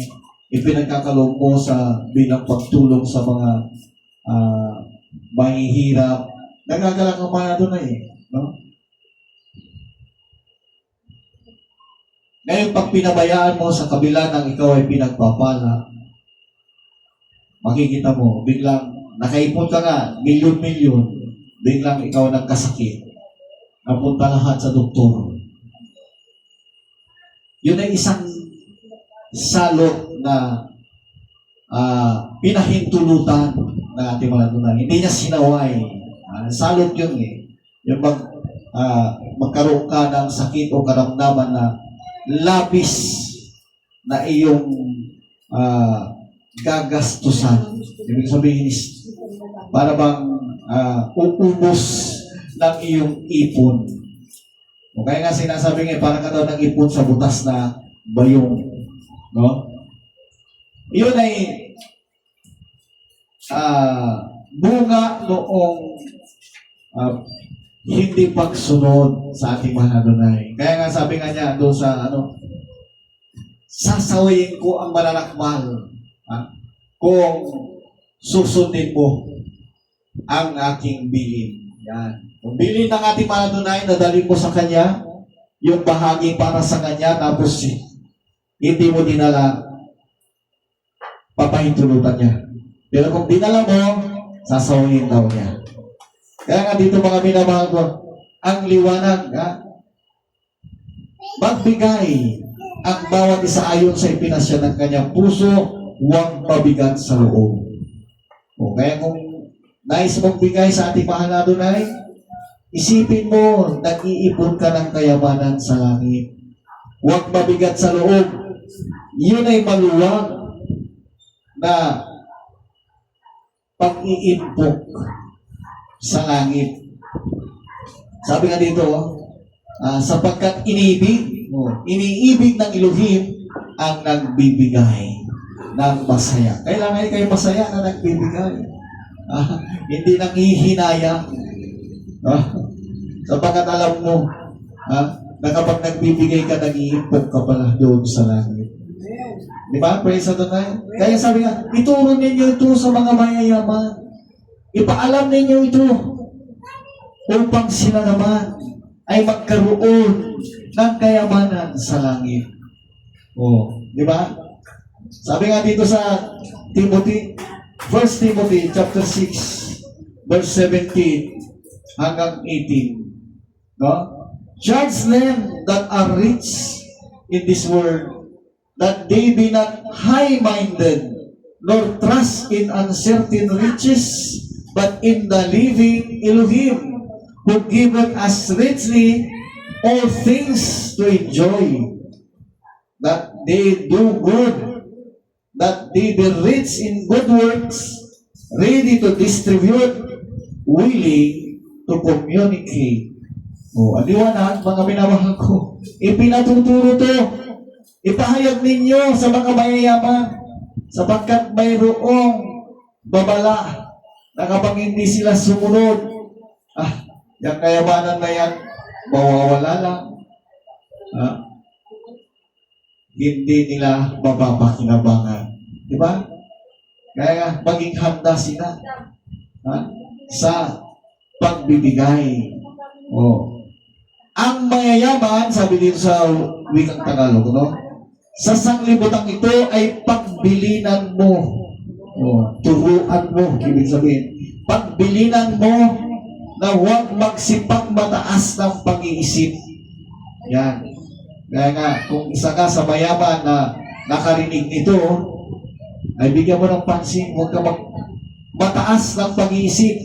ipinagkakaloob mo sa bilang pagtulong sa mga mahihirap, nagagalak ang mga dunay. No? Ngayon, pag pinabayaan mo sa kabila ng ikaw ay pinagpapala, makikita mo, biglang nakaipon ka nga, milyon-milyon, biglang ikaw nagkasakit, napunta lahat sa doktor. Yun ay isang salot na pinahintulutan ng ating mga tunay. Hindi niya sinaway. Salot yun eh. Yung magkaroon ka ng sakit o karamdaman na labis na iyong gagastusan. Ibig sabihin is para bang uubos ng iyong ipon. O kaya nga sinasabi nga, parang ka daw ng ipon sa butas na bayong. No? Yun ay bunga noong hindi pagsunod sa ating mga Adonai. Kaya nga sabi nga niya doon sa sasawayin ko ang mananakmal kung susundin mo ang aking bilin. Yan. Kung bilin ng ating mga Adonai, nadali mo sa Kanya, yung bahagi para sa Kanya, tapos hindi mo dinala, papahintulutan niya. Pero kung dinala mo, sasawayin daw niya. Kaya nga dito mga minamahal ko, ang liwanag, magbigay ang bawat isa ayon sa ipinasya ng kanyang puso, huwag mabigat sa loob. O kaya kung nais mong bigay sa ating mahal na Adonai, isipin mo, nag-iipon ka ng kayamanan sa langit. Huwag mabigat sa loob. Yun ay maluwag na pag-iimpok sa langit. Sabi nga dito, sapagkat iniibig ng Elohim ang nagbibigay ng masaya. Kailangan kayo masaya na nagbibigay. Hindi nanghihinayang. Sapagkat alam mo, na kapag nagbibigay ka, nag-iimpok ka pala doon sa langit. Di ba? Praise sa Adonai. Kaya sabi nga, ituro ninyo ito sa mga mayayaman. Ipaalam ninyo ito upang sila naman ay magkaroon ng kayamanan sa langit. Di ba? Sabi nga dito sa Timothy, 1 Timothy chapter 6, verse 17 hanggang 18. No? Judge them that are rich in this world, that they be not high-minded, nor trust in uncertain riches, but in the living Elohim, who giveth us richly all things to enjoy, that they do good, that they be rich in good works, ready to distribute, willing to communicate. Aliwanag, mga minamahal ko, ipinatuturo to, ipahayag ninyo sa mga mayayaman, sapagkat mayroong babala na kapag hindi sila sumunod, yung kayamanan na yan, mawawala lang. Hindi nila mapapakinabangan. Di ba? Kaya maging handa sila sa pagbibigay Oh. Ang mayayaman, sabi dito sa wikang Tagalog, no? Sa sanglibutan ito ay pagbilinan mo. Oh, turuan mo, ibig sabihin. Pagbilinan mo na huwag magsipag mataas ng pag-iisip. Yan. Kaya nga, kung isa ka sa mayaman na nakarinig nito, ay bigyan mo ng pansin, huwag ka mataas ng pag-iisip.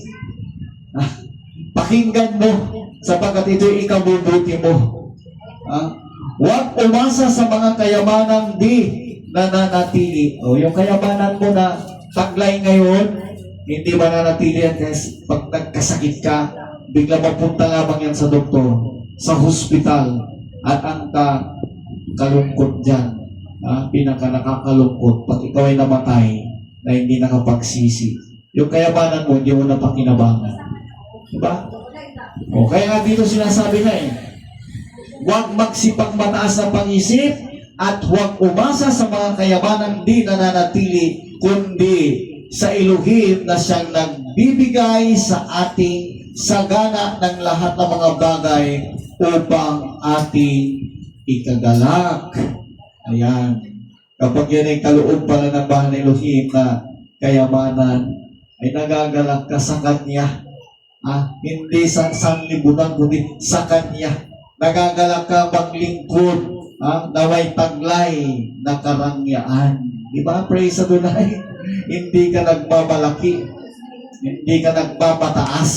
Pakinggan mo, sapagkat ito'y ikabubuti mo. Huwag umasa sa mga kayamanang di nananatili. O, yung kayamanan mo na taglay ngayon, hindi mananatili yan kasi pag nagkasakit ka, bigla mapunta lamang yan sa doktor, sa hospital, at ang kalungkot dyan, pinaka nakakalungkot, pag ikaw ay namatay na hindi nakapagsisi. Yung kayamanan mo, hindi mo na pakinabangan. Diba? O, kaya nga dito sinasabi na huwag magsipag mataas na pang-isip at huwag umasa sa mga kayamanang di nananatili, kundi sa Elohim na siyang nagbibigay sa ating sagana ng lahat ng mga bagay upang ating ikagalak. Ayan. Kapag yan ay kaloob pala ng bahan ng Elohim na kayamanan, ay nagagalak ka sa Kanya. Hindi sa sanlibutan, kundi sa Kanya. Nagagalak ka maglingkod, naway taglay na karangyaan. Di ba? Praise sa Adonai. Hindi ka nagbabalaki. Hindi ka nagpapataas.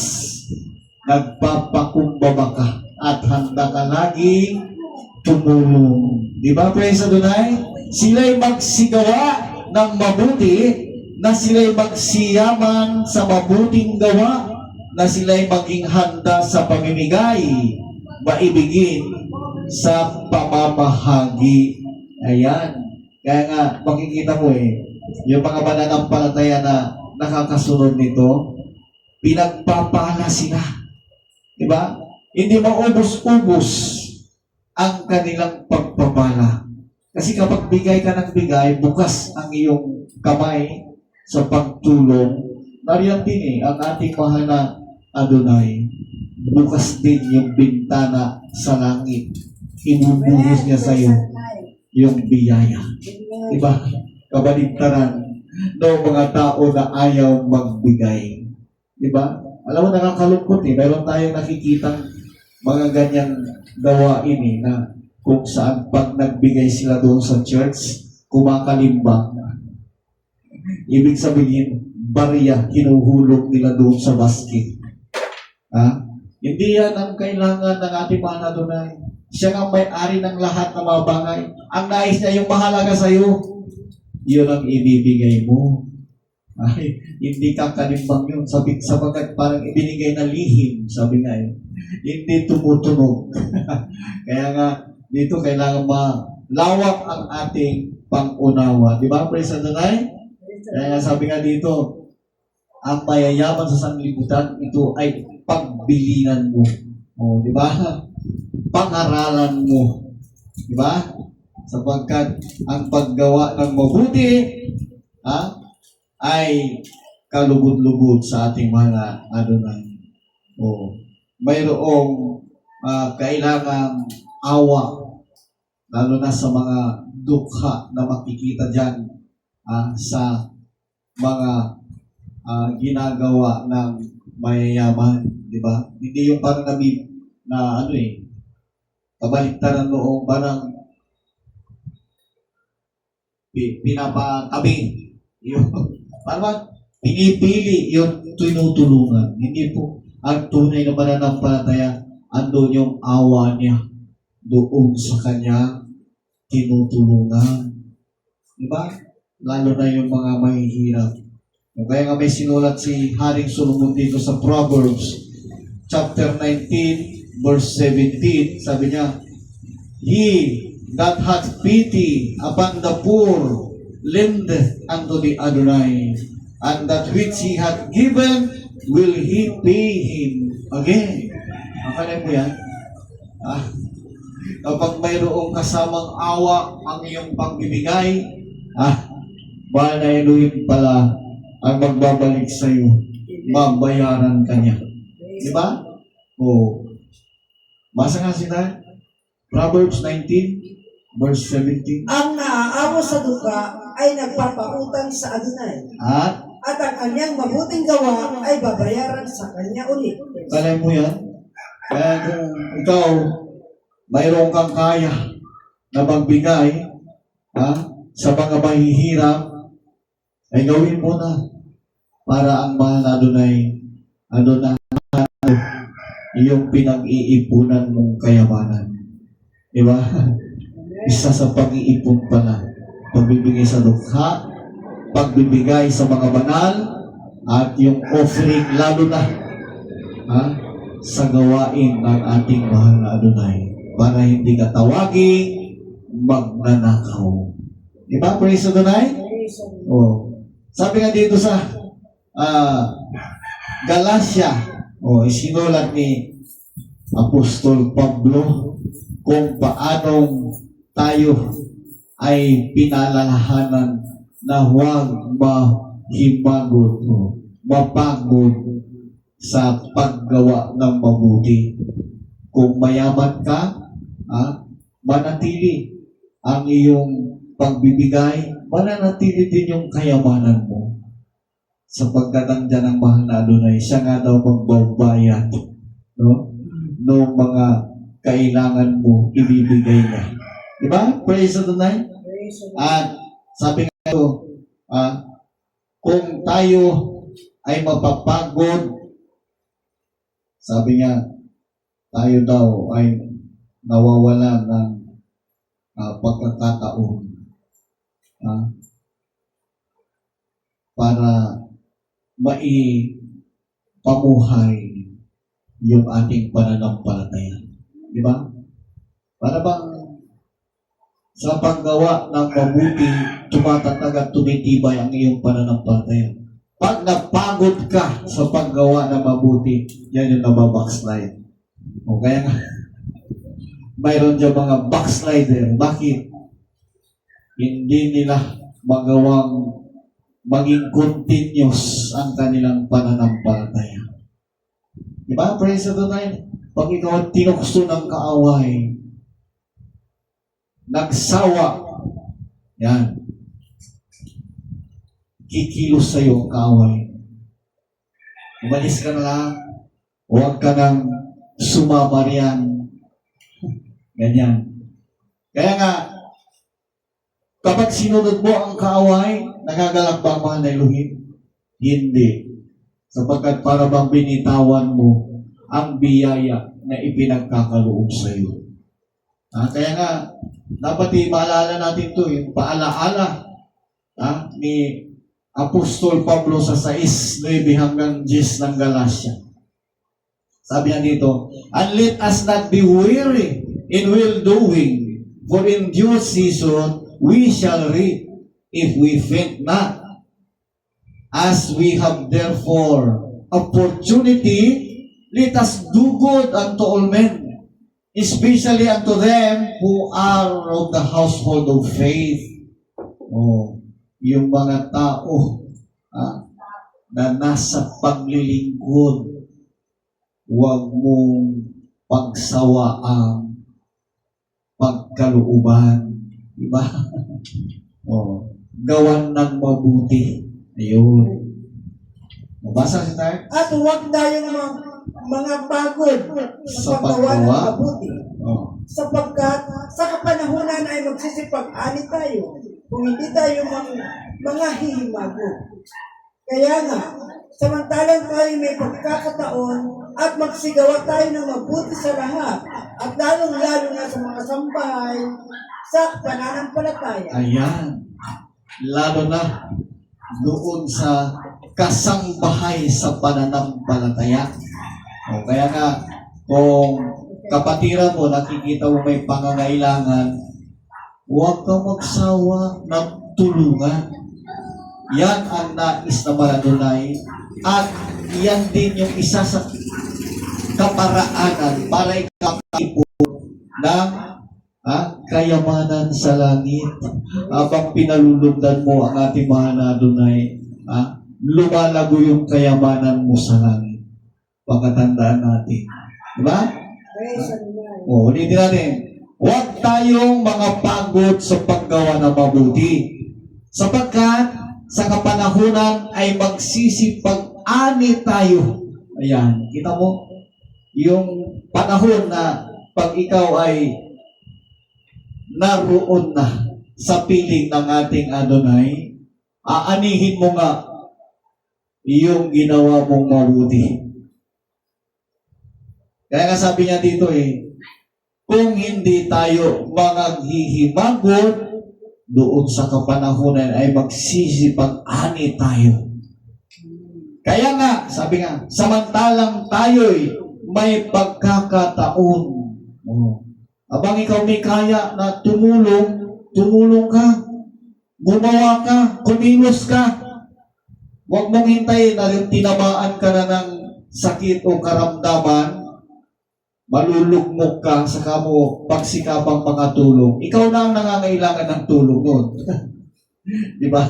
Nagpapakumbaba ka. At handa ka laging tumulong. Di ba? Praise sa Adonai. Sila'y magsigawa ng mabuti, na sila'y magsiyaman sa mabuting gawa, na sila'y maging handa sa pamimigay, maibigin sa pamamahagi. Ayan. Kaya nga, makikita mo yung mga mananampalataya na nakakasunod nito, pinagpapala sila. Diba? Hindi maubos-ubos ang kanilang pagpapala. Kasi kapag bigay ka ng bigay, bukas ang iyong kamay sa pagtulong. Nariyan din ang ating mahal na Adonai. Bukas din yung bintana sa langit. Ibubuhos niya sa iyo yung biyaya. Diba? Kabaligtaran ng mga tao na ayaw magbigay. Diba? Alam mo, nakakalungkot Meron tayong nakikitang mga ganyang gawain na kung saan pag nagbigay sila doon sa church, kumakalimbang. Ibig sabihin, barya, hinuhulog nila doon sa basket. Hindi yan ang kailangan ng ating mahal na Adonai. Siya ang may-ari ng lahat ng mga bagay. Ang nais niya, yung mahalaga sa iyo, yun ang ibibigay mo. Ay, hindi kakalimbang yun. Sapagkat parang ibinigay na lihim, sabi nga hindi tumutunog. Kaya nga, dito kailangan malawak ang ating pang-unawa. Di ba, praise the Lord? Kaya nga sabi nga dito, ang mayayaman sa sanglibutan, ito ay pagbilinan mo. O, di ba? Pangaralan mo. Di ba? Sapagkat ang paggawa ng mabuti ay kalugod-lugod sa ating mga Adonai. O, mayroong kailangang awa, lalo na sa mga dukha na makikita dyan sa mga ginagawa ng mayayaman, di ba? Hindi yung parang kabaliktaran noong parang pinapatabi. Yung, parang pinipili yung tinutulungan. Hindi po ang tunay na mananampalataya, andun yung awa niya doon sa kanya tinutulungan. Di ba? Lalo na yung mga mahihirap. Kaya nga may sinulat si Haring Solomon dito sa Proverbs chapter 19 verse 17. Sabi niya, He that hath pity upon the poor lendeth unto the Adonai, and that which he hath given will he pay him again. Akalay mo yan? Kapag mayroong kasamang awa ang iyong pagbibigay, mahal na Elohim pala ang magbabalik sa iyo, mabayaran ka niya. Di ba? Basa nga sila. Proverbs 19, verse 17. Ang naaawa sa duka ay nagpapautang sa Adonai, At, at ang kanyang mabuting gawa ay babayaran sa kanya ulit. kalay mo yan. Kaya kung ikaw, mayroon kang kaya na magbigay sa mga mahihirap, ay gawin mo na para ang mahal na Adonai, iyong pinag-iipunan mong kayamanan. Di ba? Isa sa pag-iipon pala. Pagbibigay sa dukha, pagbibigay sa mga banal, at yung offering lalo na sa gawain ng ating mahal na Adonai para hindi ka tawaging magnanakaw. Di ba? Praise Adonai? Oh. Sabi nga dito sa Galacia, isinulat ni Apostol Pablo kung paanong tayo ay pinalalahanan na huwag mahimagot o mapagod sa paggawa ng mabuti. Kung mayaman ka, manatili ang iyong pagbibigay, mananatili din yung kayamanan mo. Sapagkat ang ng mahal na Adonai, siya nga daw magbabayad, no? Noong mga kailangan mo, ibibigay niya. Diba? Praise Adonai. At sabi nga ito, kung tayo ay mapapagod, sabi niya, tayo daw ay nawawala ng pagkakataon para maipamuhay yung ating pananampalataya. Di ba? Para bang sa paggawa ng mabuti, tumatatag at tumitibay ang iyong pananampalataya. Pag napagod ka sa paggawa ng mabuti, yan yung nababackslide. O kaya nga, mayroon dyan mga backslider. Bakit? Hindi nila magawang maging continuous ang kanilang pananampalataya. Diba? Praise the Lord. Pag ikaw ang tinukso ng kaaway, nagsawa, yan, kikilos sa'yo ang kaaway. Umalis ka na lang, huwag ka nang sumama riyan. Ganyan. Kaya nga, kapag sinunod mo ang kaaway, nagagalak ba ang mga nailuhin? Hindi. Sapagkat para bang binitawan mo ang biyaya na ipinagkakaloob sa iyo. Kaya nga, dapat maalala natin ito, yung paalaala ni Apostol Pablo sa 6:9 hanggang 10 ng Galacia. Sabi niya dito, and let us not be weary in well-doing, for in due season we shall reap if we faint not. As we have therefore opportunity, let us do good unto all men, especially unto them who are of the household of faith. Yung mga tao na nasa paglilingkod, huwag mong pagsawaang pagkalooban. Diba? Gawan ng mabuti. Ayun. Mabasa si tayo? At huwag tayong mga pagod sa paggawa ng mabuti. Sapagkat sa kapanahunan ay magsisipag-ani tayo kung hindi tayo mga hihimago. Kaya nga, samantalang tayo may pagkakataon at magsigawa tayo ng mabuti sa lahat at lalong-lalo na sa mga sambahay sa pananampalataya. Ayan. Lalo na doon sa kasangbahay sa pananampalataya. Kaya nga, kung kapatiran mo, nakikita mo may pangangailangan, huwag kang magsawa ng tulungan. Yan ang nais na Adonai. At yan din yung isa sa kaparaanan para ikaw ng kayamanan sa langit. Habang pinalulugdan mo ang ating mahal na Adonai, lumalago yung kayamanan mo sa langit. Pagkatandaan natin. Diba? Praise the Lord. Ulitin natin. Huwag tayong mga pagod sa paggawa ng mabuti. Sapagkat sa kapanahunan ay magsisipag-ani tayo. Ayan, kita mo? Yung panahon na pag ikaw ay naroon na sa piling ng ating Adonai, aanihin mo nga yung ginawa mong mabuti. Kaya nga sabi niya dito kung hindi tayo manghihimagot doon sa kapanahunan ay magsisipag-ani tayo. Kaya nga, sabi nga, samantalang tayo'y may pagkakataon. Abang ikaw may kaya na tumulong ka, gumawa ka, kumilos ka. Huwag mong hintayin na tinamaan ka na ng sakit o karamdaman, malulugmok ka, saka mo pagsikapang makatulong. Ikaw na ang nangangailangan ng tulong doon. Di ba?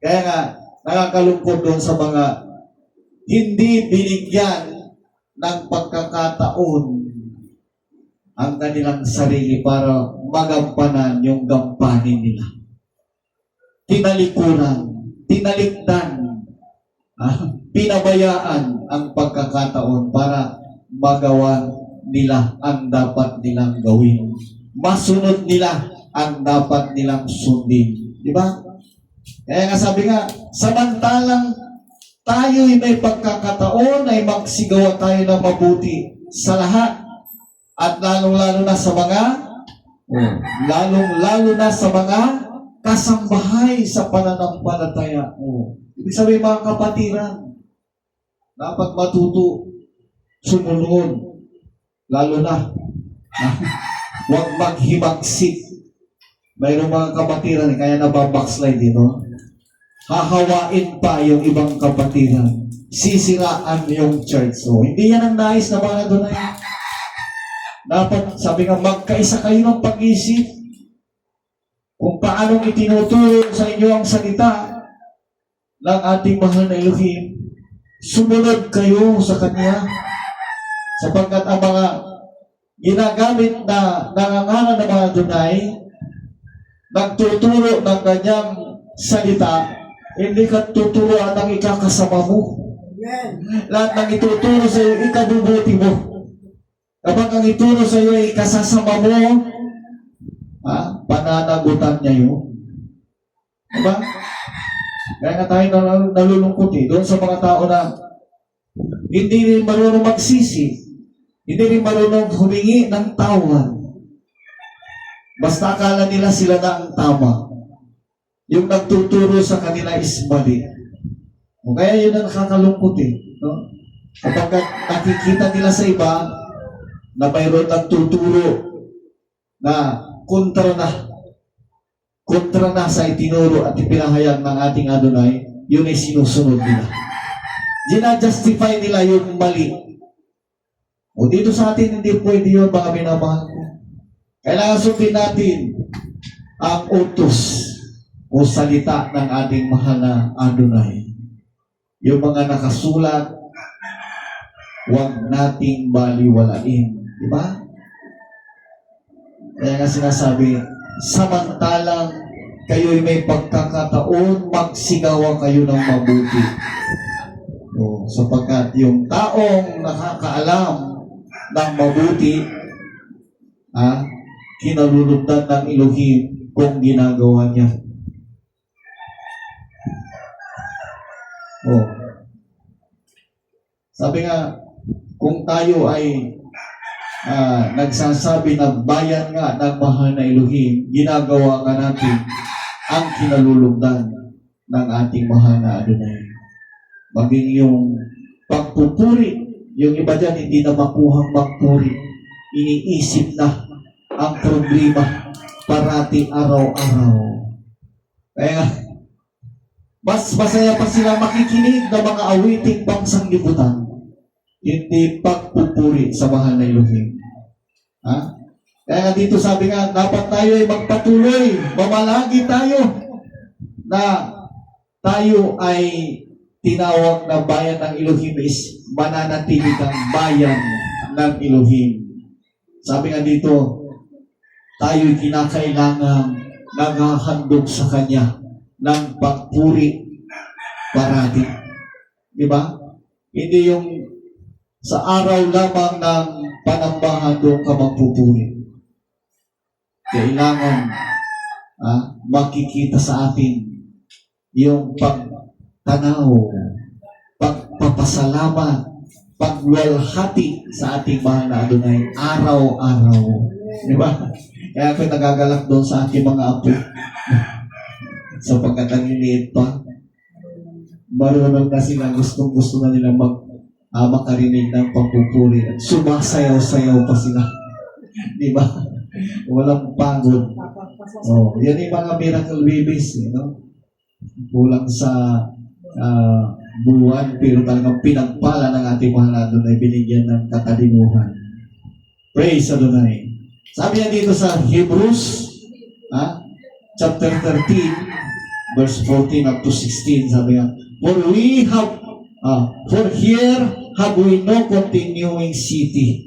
Kaya nga, nakakalungkot doon sa mga hindi binigyan ng pagkakataon ang kanilang sarili para magampanan yung gampanin nila. Tinalikuran, tinalikdan, pinabayaan ang pagkakataon para magawa nila ang dapat nilang gawin. Masunod nila ang dapat nilang sundin. Di ba? Kaya nga sabi nga, samantalang tayo'y may pagkakataon ay magsigawa tayo ng mabuti sa lahat at lalong-lalo na sa mga kasambahay sa pananampalataya. Ibig sabihin mga kapatiran, dapat matuto, sumunod, lalo na, huwag maghimagsik. Mayroong mga kapatiran, kaya nababackslide dito. Hahawain pa yung ibang kapatiran. Sisiraan yung church. So, hindi yan ang nais na mga doon ay. Dapat, sabi nga, magkaisa kayo ng pag-isip kung paanong itinuturo sa inyo ang salita ng ating mahal na Elohim. Sumunod kayo sa Kanya sapagkat ang mga ginagamit na nangangalan ng mga dunay nagtuturo ng Kanyang salita, hindi ka tuturuan ng ikakasama mo. Amen. Lahat ng ituturo sa iyo, ikabubuti mo. Kapag ang ituro sa iyo ay kasasama mo, pananagutan niya yun. Diba? Kaya nga tayo nalulungkot doon sa mga tao na hindi rin marunong magsisi, hindi rin marunong humingi ng tawad. Basta akala nila sila na ang tama. Yung nagtuturo sa kanila is mali. O kaya yun ang nakakalungkot no? Kapag nakikita nila sa iba na mayroon nagtuturo na kontra na sa itinuro at ipinahayag ng ating Adonai, yun ay sinusunod nila. Gina-justify nila yung mali. O dito sa atin, hindi pwede yun, mga minamahal ko. Kailangan sundin natin ang utos o salita ng ating mahal na Adonai. Yung mga nakasulat, huwag nating baliwalain. Di ba? Kaya nga sinasabi, samantalang kayo'y may pagkakataon, magsigawa kayo ng mabuti. Sapagkat yung taong nakakaalam ng mabuti, kinalulugdan ng Elohim kung ginagawa niya. Sabi nga, kung tayo ay nagsasabi na bayan nga ng mahal na Elohim, ginagawa nga natin ang kinalulugdan ng ating mahal na Adonai. Maging yung pagpupuri, yung iba dyan hindi na makuhang magpuri, iniisip na ang problema parati araw-araw. Kaya nga, mas masaya pa sila makikinig ng mga awiting pangsanggibutan, hindi pagpupuri sa mahal na Elohim. Kaya nga dito sabi nga, dapat tayo ay magpatuloy, mamalagi tayo na tayo ay tinawag na bayan ng Elohim is mananatili kang bayan ng Elohim. Sabi nga dito, tayo'y kinakailangan naghahandog sa Kanya ng pagpuri parati. Di ba? Hindi yung sa araw lamang ng panambahan doon ka magpupuri. Kailangan makikita sa atin yung pagtanaw, pagpapasalamat, pagwalhati sa ating mahal na Adonai araw-araw. Di ba? Kaya ako nagagalak doon sa aking mga apo. Sapagkat ang liliit pa, marunong na sila, gusto na nila makarinig ng pagpupuri at sumasayaw-sayaw pa sila. Di ba? Walang pagod. Oh, yan yung mga miracle babies, kulang sa buwan, pero talagang pinagpala ng ating mahal na Adonai, binigyan ng katalinuhan. Praise Adonai. Sabi niya dito sa Hebrews, chapter 13, verse 14 up to 16, sabi niya, For here have we no continuing city,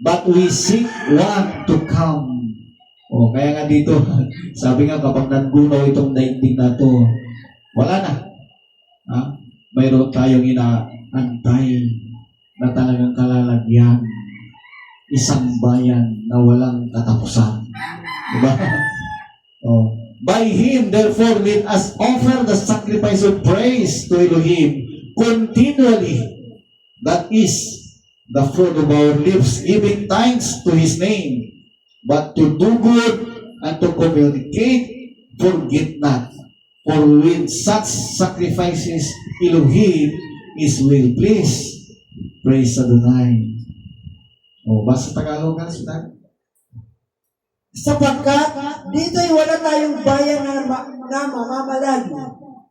but we seek one to come. Kaya nga dito, sabi nga kapag naggunaw itong daigdig na to, wala na. Mayroon tayong inaantay na talagang kalalagyan. Isang bayan na walang katapusan. Diba? By Him, therefore, let us offer the sacrifice of praise to Elohim continually. That is the fruit of our lips, giving thanks to His name. But to do good and to communicate, forget not. For with such sacrifices, Elohim is well pleased. Praise Adonai. Basta Tagalog nga sila. Sapagkat dito'y wala tayong bayan na mamamalagi.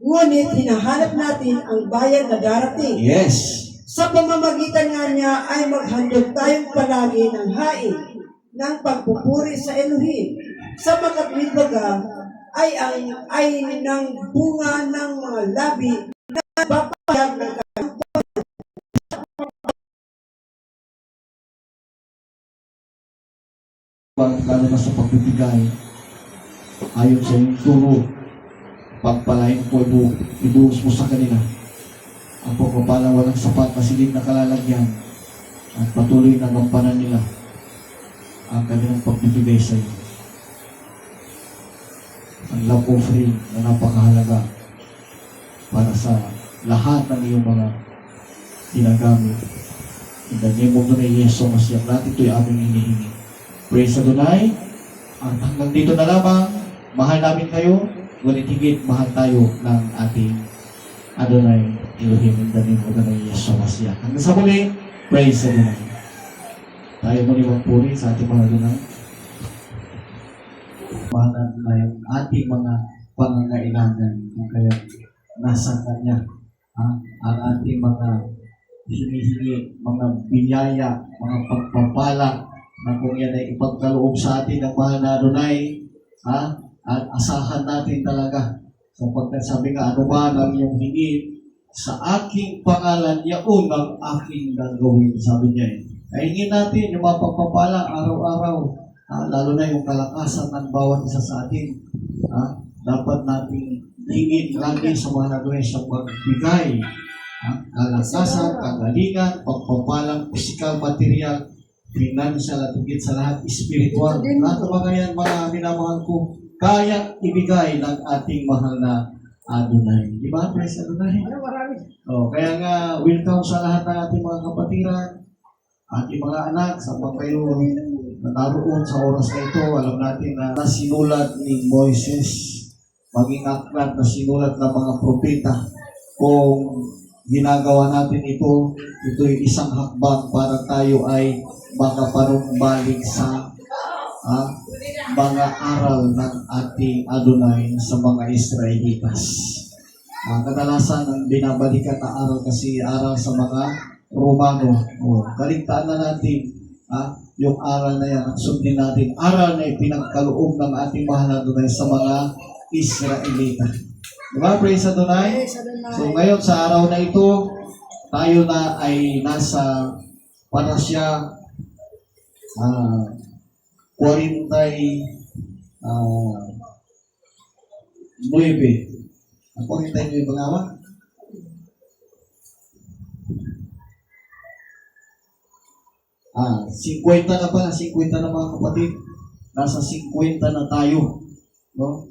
Ngunit hinahanap natin ang bayan na darating. Yes. Sa pamamagitan nga niya ay maghandog tayong palagi ng hain ng pagpupuri sa Elohim. Sa makatwidbaga ay ng bunga ng mga labi na papayag ng lalo na sa pagbibigay, ayon sa iyong turo, pagpalain po, ibuhos mo sa kanila ang pagpapalang walang sapat na silid na kalalagyan at patuloy na gampanan nila ang kanilang pagbibigay sa iyo. Ang love offering na napakahalaga para sa lahat ng iyong mga ginagamit. In the name of the Lord Jesus, Masiyang natin ito'y aming hinihingi. Praise Adonai. At hanggang dito na lamang, mahal namin kayo, ngunit higit mahal tayo ng ating Adonai Elohim in the name of the Lord Jesus, Masiyang. Hanggang sa muli, praise Adonai. Tayo muli magpuri sa ating mga Adonai. Mahalan na yung ating mga pangangailangan kung kaya nasa Kanya ang ating mga hinihingi, mga biyaya, mga pagpapala na kung yan ay ipagkaloob sa atin ng mahal na Adonai, at asahan natin talaga sapagkat sabi nga, ano ba ang iyong hingin sa aking pangalan, yaon ang aking gagawin, sabi niya Ay hingin natin yung mga pagpapala araw-araw, lalo na yung kalakasan ng bawat isa sa atin. Dapat natin hingin lagi sa mga Adonai sa pagbigay. Kalakasan, kagalingan, pagpapalang, physical, material, financial at higit sa lahat, spiritual. Lahat ng mga yan, mga minamahal ko, kaya ibigay ng ating mahal na Adonai. Di ba? Praise Adonai. Kaya nga, welcome sa lahat ng ating mga kapatiran, ating mga anak, sa mga kayo naroon sa oras na ito. Alam natin na nasinulat ni Moises, maging aklat na sinulat ng mga propeta. Kung ginagawa natin ito'y isang hakbang para tayo ay makaparumbalik sa mga aral ng ating Adonai sa mga Israelitas. Kadalasan ang binabalikan na aral kasi aral sa mga Romano. Kaligtaan na natin yung aral na yan at sundin natin. Aral na ipinagkaloob ng ating mahal na Adonai sa mga Israelita. Diba? Praise Adonai. So ngayon sa araw na ito, tayo na ay nasa parasya 49 49 ba? 50 na pala, 50 na mga kapatid. Nasa 50 na tayo. No?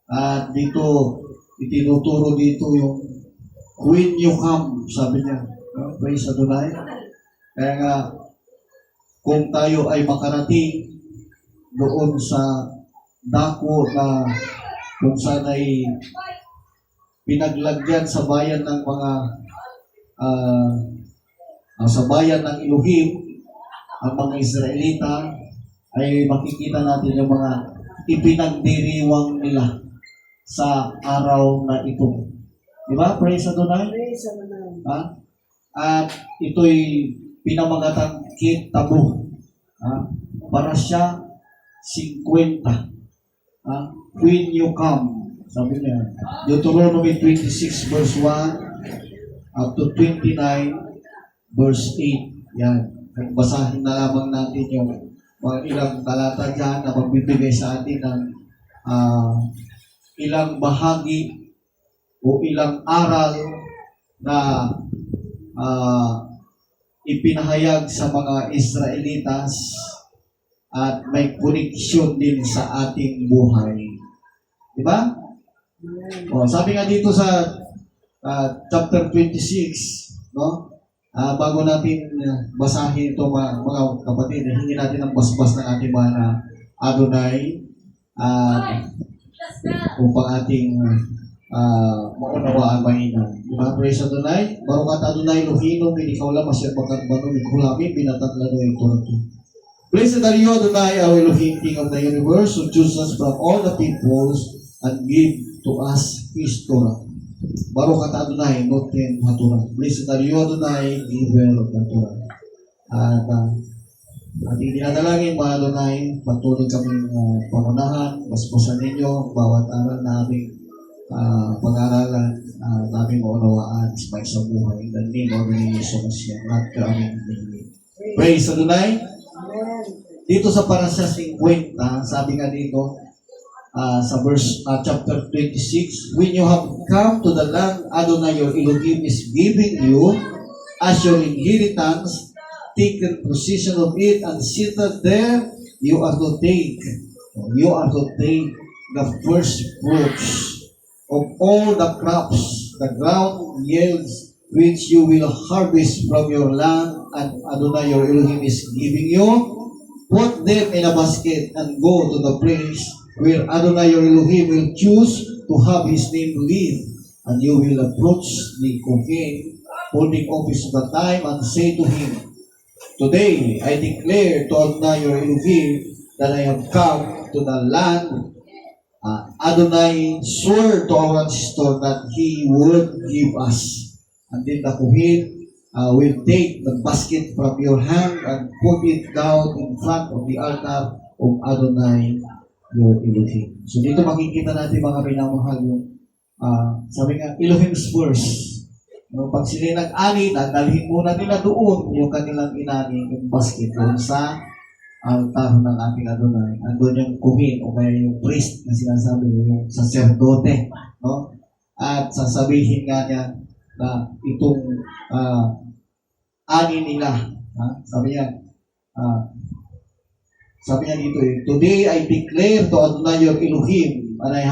At dito, itinuturo dito yung when you come, sabi niya. No? Praise Adonai. Kaya nga, kung tayo ay makarating doon sa dako na kung saan ay pinaglagyan sa bayan ng mga sa bayan ng Elohim, ang mga Israelita, ay makikita natin yung mga ipinagdiriwang nila sa araw na ito. Di ba? Praise Adonai. Praise Adonai. Ha? At ito'y pinamagatang Kitabu. Para siya 50. When you come. Sabi niya. Deuteronomy 26 verse 1 up to 29 verse 8. Yan. Basahin na lamang natin yung mga ilang talata dyan na magbibigay sa atin ng ilang bahagi o ilang aral na ipinahayag sa mga Israelitas at may koneksyon din sa ating buhay. Diba? O, sabi nga dito sa chapter 26, no? Bago natin basahin ito mga kapatid, hingi natin ang basbas ng ating mga Adonai upang ating maunawaan mainan. Diba? Praise Adonai. Barukat Adonai Elohim, ikaw lang masya pagkakbano, ikulami, pinatatla no ito. Blessed are you, Adonai, our Elohim, King of the universe, who choose us from all the peoples and give to us His Torah. Barukat Adonai, Noten Haturah. Blessed are you, Adonai, giver of the Torah. At ating dinadalangin, mga Adonai, patuloy kaming pangunahan, basbasan ninyo, bawat aral na aming pag-aaralan, aming maunawaan, ismay sa buhay. In the name of the Lord Jesus, not kaming name. Praise Adonai. Dito sa parasya 50, sabi nga dito, sa verse chapter 26, when you have come to the land Adonai your Elohim is giving you as your inheritance, take possession of it and settle there. You are to take the first fruits of all the crops the ground yields, which you will harvest from your land, and Adonai your Elohim is giving you. Put them in a basket and go to the place where Adonai your Elohim will choose to have His name live, and you will approach the Kohen holding office at the time and say to him, today I declare to Adonai your Elohim that I have come to the land. Adonai swore to our ancestor that He would give us. And then the Kohen will take the basket from your hand and put it down in front of the altar of Adonai your Elohim. So dito makikita natin mga pinamahal yung sabi nga, Elohim's first. Pag sila nag-ani, dadalhin muna nila doon yung kanilang inani, yung basket doon sa altar ng ating Adonai. Andun yung kuhin o kaya yung priest na sinasabi, yung sacerdote. No? At sasabihin nga niya na itong ani nila. Sabi niya dito, today I declare to Adonai your Elohim, and I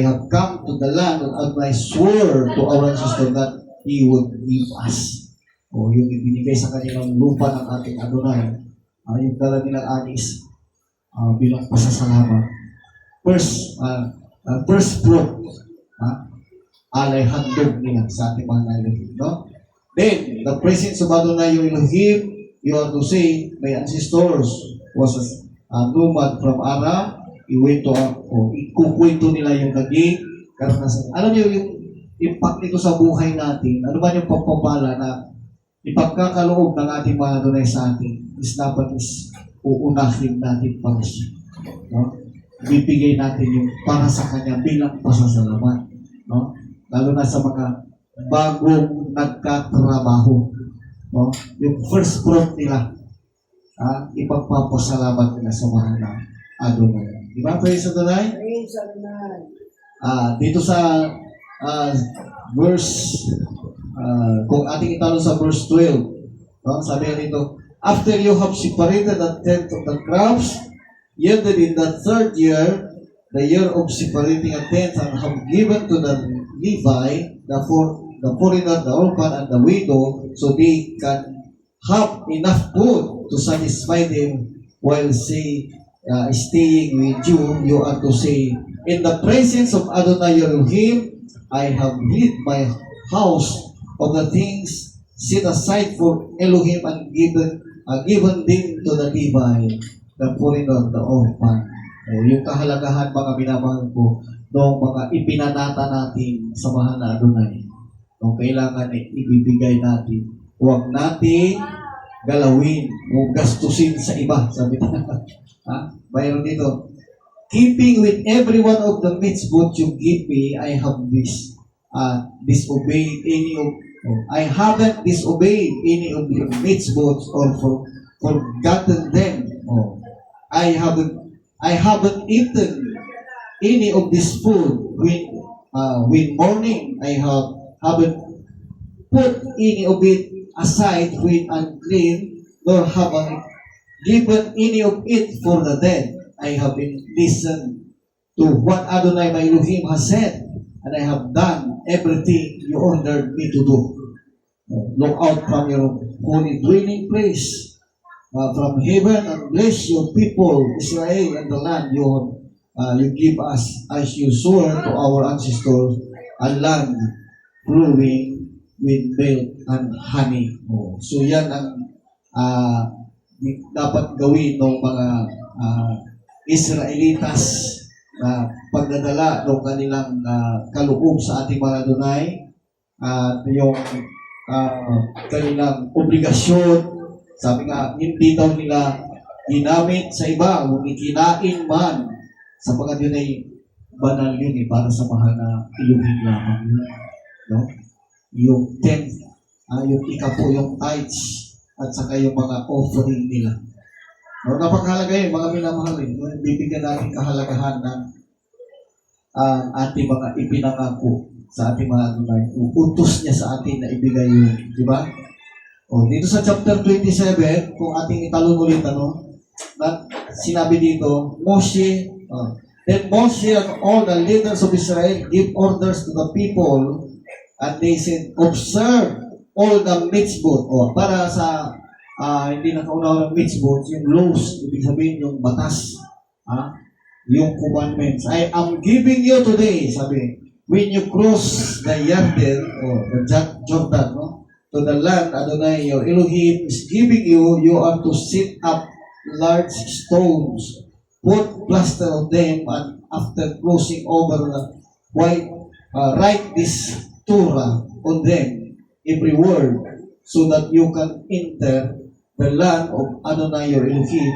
have come to the land and Adonai swore to our ancestor that He would give us. O yung ibinigay sa kanilang lupa ng ating Adonai, yung dala nilang anis bilang pasasalamat. First fruit, alay handog nila sa ating mga Elohim. No? Then, the presence of Adonai your Elohim, you are to say, my ancestors was a nomad from Aram. Ikukwento nila yung naging karanasan. Alam niyo yung impact nito sa buhay natin, ano ba yung pagpapala na ipagkakaloob ng ating mga Adonai sa atin is dapat uunahin natin para siya. No? Bibigay natin yung para sa Kanya bilang pasasalamat. No? Lalo na sa mga bagong nagkatrabaho. No? Yung first fruit nila, ipagpapasalamat nila sa mahal na Adonai. Di ba? Praise Adonai? Praise Adonai. Dito sa verse, kung ating itanong sa verse 12, sabi nga dito, after you have separated the tenth of the crops, yielded in the third year, the year of separating a tenth, and have given to the Levi, the foreigner, the orphan, and the widow, so they can have enough food to satisfy them while staying with you. You are to say, in the presence of Adonai your Elohim, I have hid my house of the things set aside for Elohim and given them to the Levi, the foreigner, the orphan. Yung kahalagahan, mga minamahal ko, noong mga ipinanata natin sa mahal na Adonai, kung kailangan ibibigay natin, huwag natin galawin o gastusin sa iba. Sabi na, mayroon dito, keeping with every one of the mitzvot you give me, I have disobeyed any of I haven't disobeyed any of your mitzvot or forgotten them. I haven't eaten any of this food when morning. I haven't put any of it aside when unclean, nor have I given any of it for the dead. I have been listened to what Adonai my Elohim has said, and I have done everything you ordered me to do. Look out from your holy dwelling place from heaven and bless your people, Israel, and the land you give us as you swore to our ancestors, a land flowing with milk and honey. So yan ang dapat gawin ng mga Israelitas na pagdadala ng kanilang kaloob sa ating mga Adonai, yung kanilang obligasyon. Sabi nga, hindi daw nila ginamit sa iba, ngunit kinain man, sapagkat yun ay banal yun para sa mahal na Elohim lamang. No? Yung tenth, yung ikapo, yung tithes, at saka yung mga offering nila. No, napakahalaga yun, mga minamahal yun. Bibigyan natin kahalagahan ng ating mga ipinangako sa ating mga Adonai. Utos niya sa atin na ibigay yun. Di ba? Dito sa chapter 27, kung ating italon ulit, sinabi dito, then Moshe and all the leaders of Israel give orders to the people, and they said, observe all the mitzvot. Para sa hindi nakaunawa ng mitzvot, yung laws, ibig sabihin yung batas, yung commandments. I am giving you today, sabi, when you cross the Yarden, the Jordan, to the land Adonai your Elohim is giving you, you are to set up large stones, put plaster on them, and after crossing over the white, write this Torah on them, every word, so that you can enter the land of Adonai your Elohim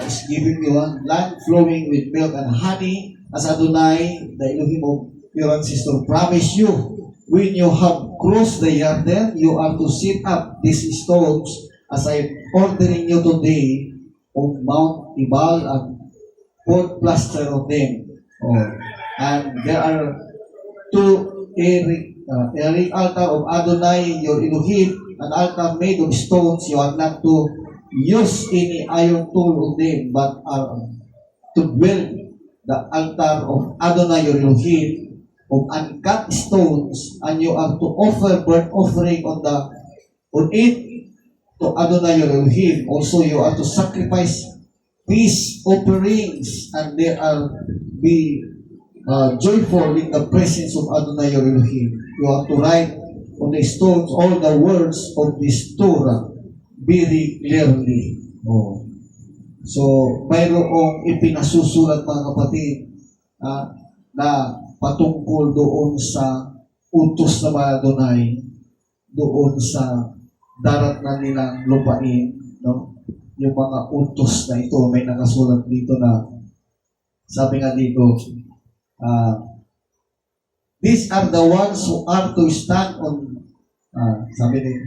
is giving you a land flowing with milk and honey, as Adonai, the Elohim of your ancestor, promised you. When you have crossed the Yarden, you are to set up these stones as I am ordering you today on Mount Ebal, and put plaster on them. And there are two Eric altar of Adonai your Elohim, an altar made of stones. You are not to use any iron tool on them, but are to build the altar of Adonai your Elohim of uncut stones, and you are to offer burnt offering on it to Adonai your Elohim. Also, you are to sacrifice peace offerings, and they are be joyful in the presence of Adonai your Elohim. You are to write on the stones all the words of this Torah very clearly. So, mayroong ipinasusulat, mga kapatid, na patungkol doon sa utos na mga Adonai, doon sa darat na nilang lupain, no? Yung mga utos na ito, may nakasulat dito na, sabi nga dito, these are the ones who are to stand on, sabi dito,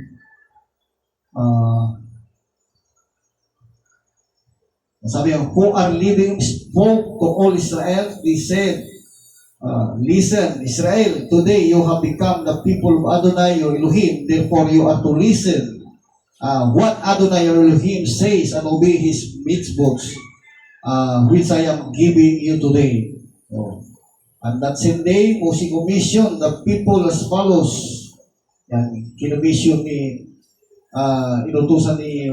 Sabi niya, who are living spoke to all Israel. They said, listen, Israel, today you have become the people of Adonai your Elohim. Therefore you are to listen what Adonai your Elohim says and obey his mitzvot, which I am giving you today. Oh. And that same day, Moses commissioned the people as follows. Yan, kinomission ni, inutusan ni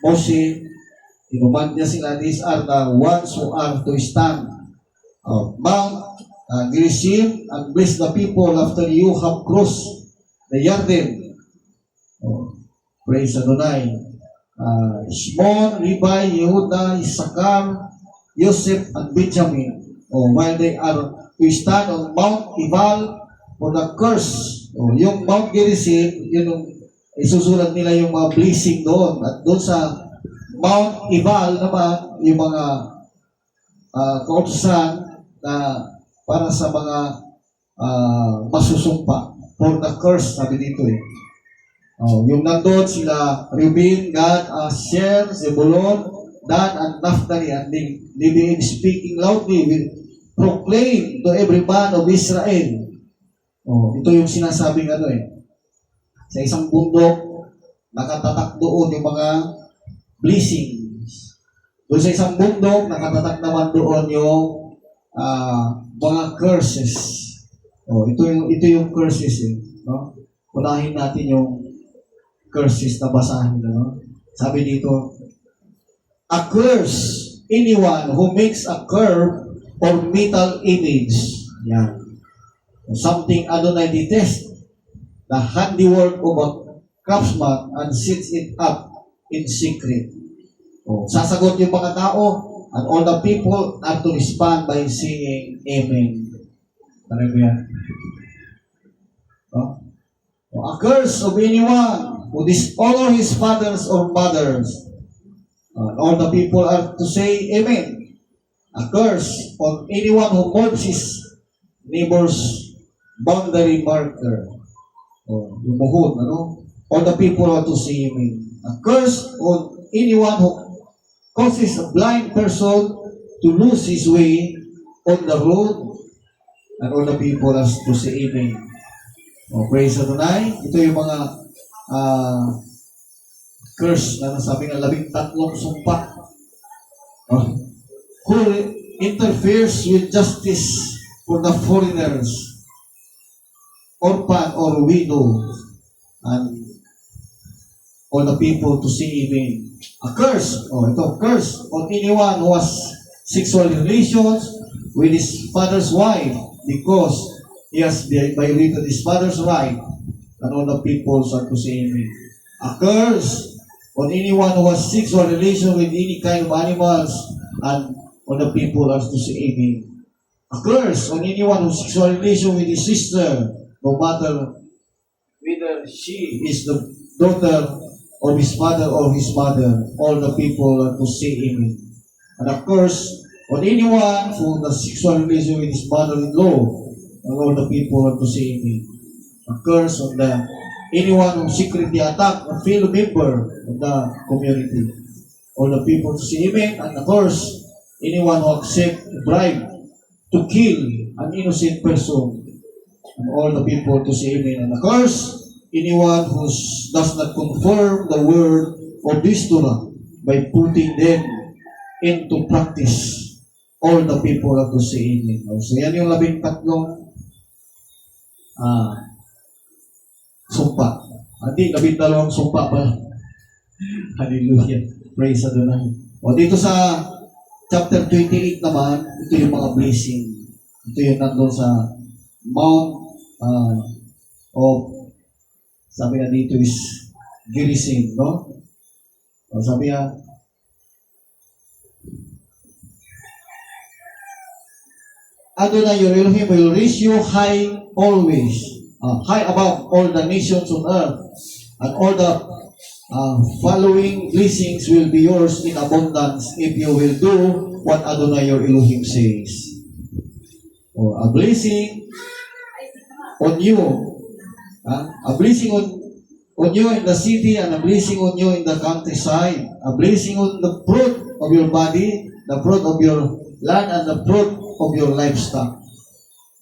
Moses, inuman niya sila, these are the ones who are to stand. Mount Gerizim and bless the people after you have crossed the Jordan. Praise Adonai. Shimon, Levi, Yehuda, Issachar, Joseph, and Benjamin. While they are to stand on Mount Ebal for the curse. Yung Mount Gerizim, yun yung isusulat nila yung mga blessing doon. At doon sa Mount Ebal naman, yung mga kautusan na para sa mga masusumpa. For the curse, sabi dito eh. Yung nandun sila, Reuben, Gad, Asher, Zebulon, Dan, and Naphtali, and they began speaking loudly with proclaim to every man of Israel. Ito yung sinasabing sa isang bundok, nakatatak doon yung mga blessings. Doon sa isang bundok, nakatatak naman doon yung mga curses. Ito yung curses no? Unahin natin yung curses na basahin no? Sabi dito, a curse, anyone who makes a curve or metal image. Yan. Something Adonai detest, the handiwork of a craftsman, and sets it up in secret. Sasagot yung mga tao, and all the people are to respond by saying Amen. Ano yan? A curse of anyone who dishonor his fathers or mothers, and all the people are to say Amen. A curse on anyone who marks his neighbor's boundary marker. Yung muhod, all the people are to say Amen. A curse on anyone who causes a blind person to lose his way on the road, and all the people are to say Amen. Praise Adonai. Ito yung mga curse na nasabi ng 13 sumpa. Who interferes with justice for the foreigners, orphan or widow, and all the people to say Amen. A curse, curse on anyone who has sexual relations with his father's wife because he has violated his father's right, and all the people are to say Amen. A curse on anyone who has sexual relation with any kind of animals, and all the people are to say Amen. A curse on anyone who has sexual relation with his sister, no matter whether she is the daughter of his father or his mother, all the people are to say Amen. And a curse on anyone who has sexual relation with his mother-in-law, and all the people are to say Amen. A curse on anyone who secretly attack a fellow member of the community, all the people to say Amen. And of course, anyone who accept a bribe to kill an innocent person, and all the people to say Amen. And of course, anyone who does not confirm the word of this Torah by putting them into practice, all the people are to say Amen. So yan yung 13 sumpa. Hindi, 12 sumpa pa. Hallelujah. Praise Adonai. Dito sa chapter 28 naman, ito yung mga blessing. Ito yung nandun sa Mount sabi na dito is Gerizim, no? Sabi niya, Adonai your Elohim will raise you high always, high above all the nations on earth, and all the following blessings will be yours in abundance if you will do what Adonai your Elohim says. A blessing on you, a blessing on you in the city, and a blessing on you in the countryside, a blessing on the fruit of your body, the fruit of your land, and the fruit of your livestock,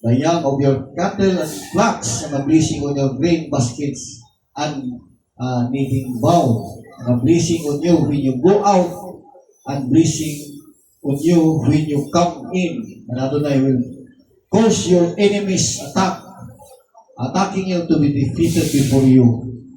the young of your cattle and flocks, and the blessing on your grain baskets and kneading bowl, and a blessing on you when you go out, and blessing on you when you come in. And Adonai will cause your enemies attacking you to be defeated before you,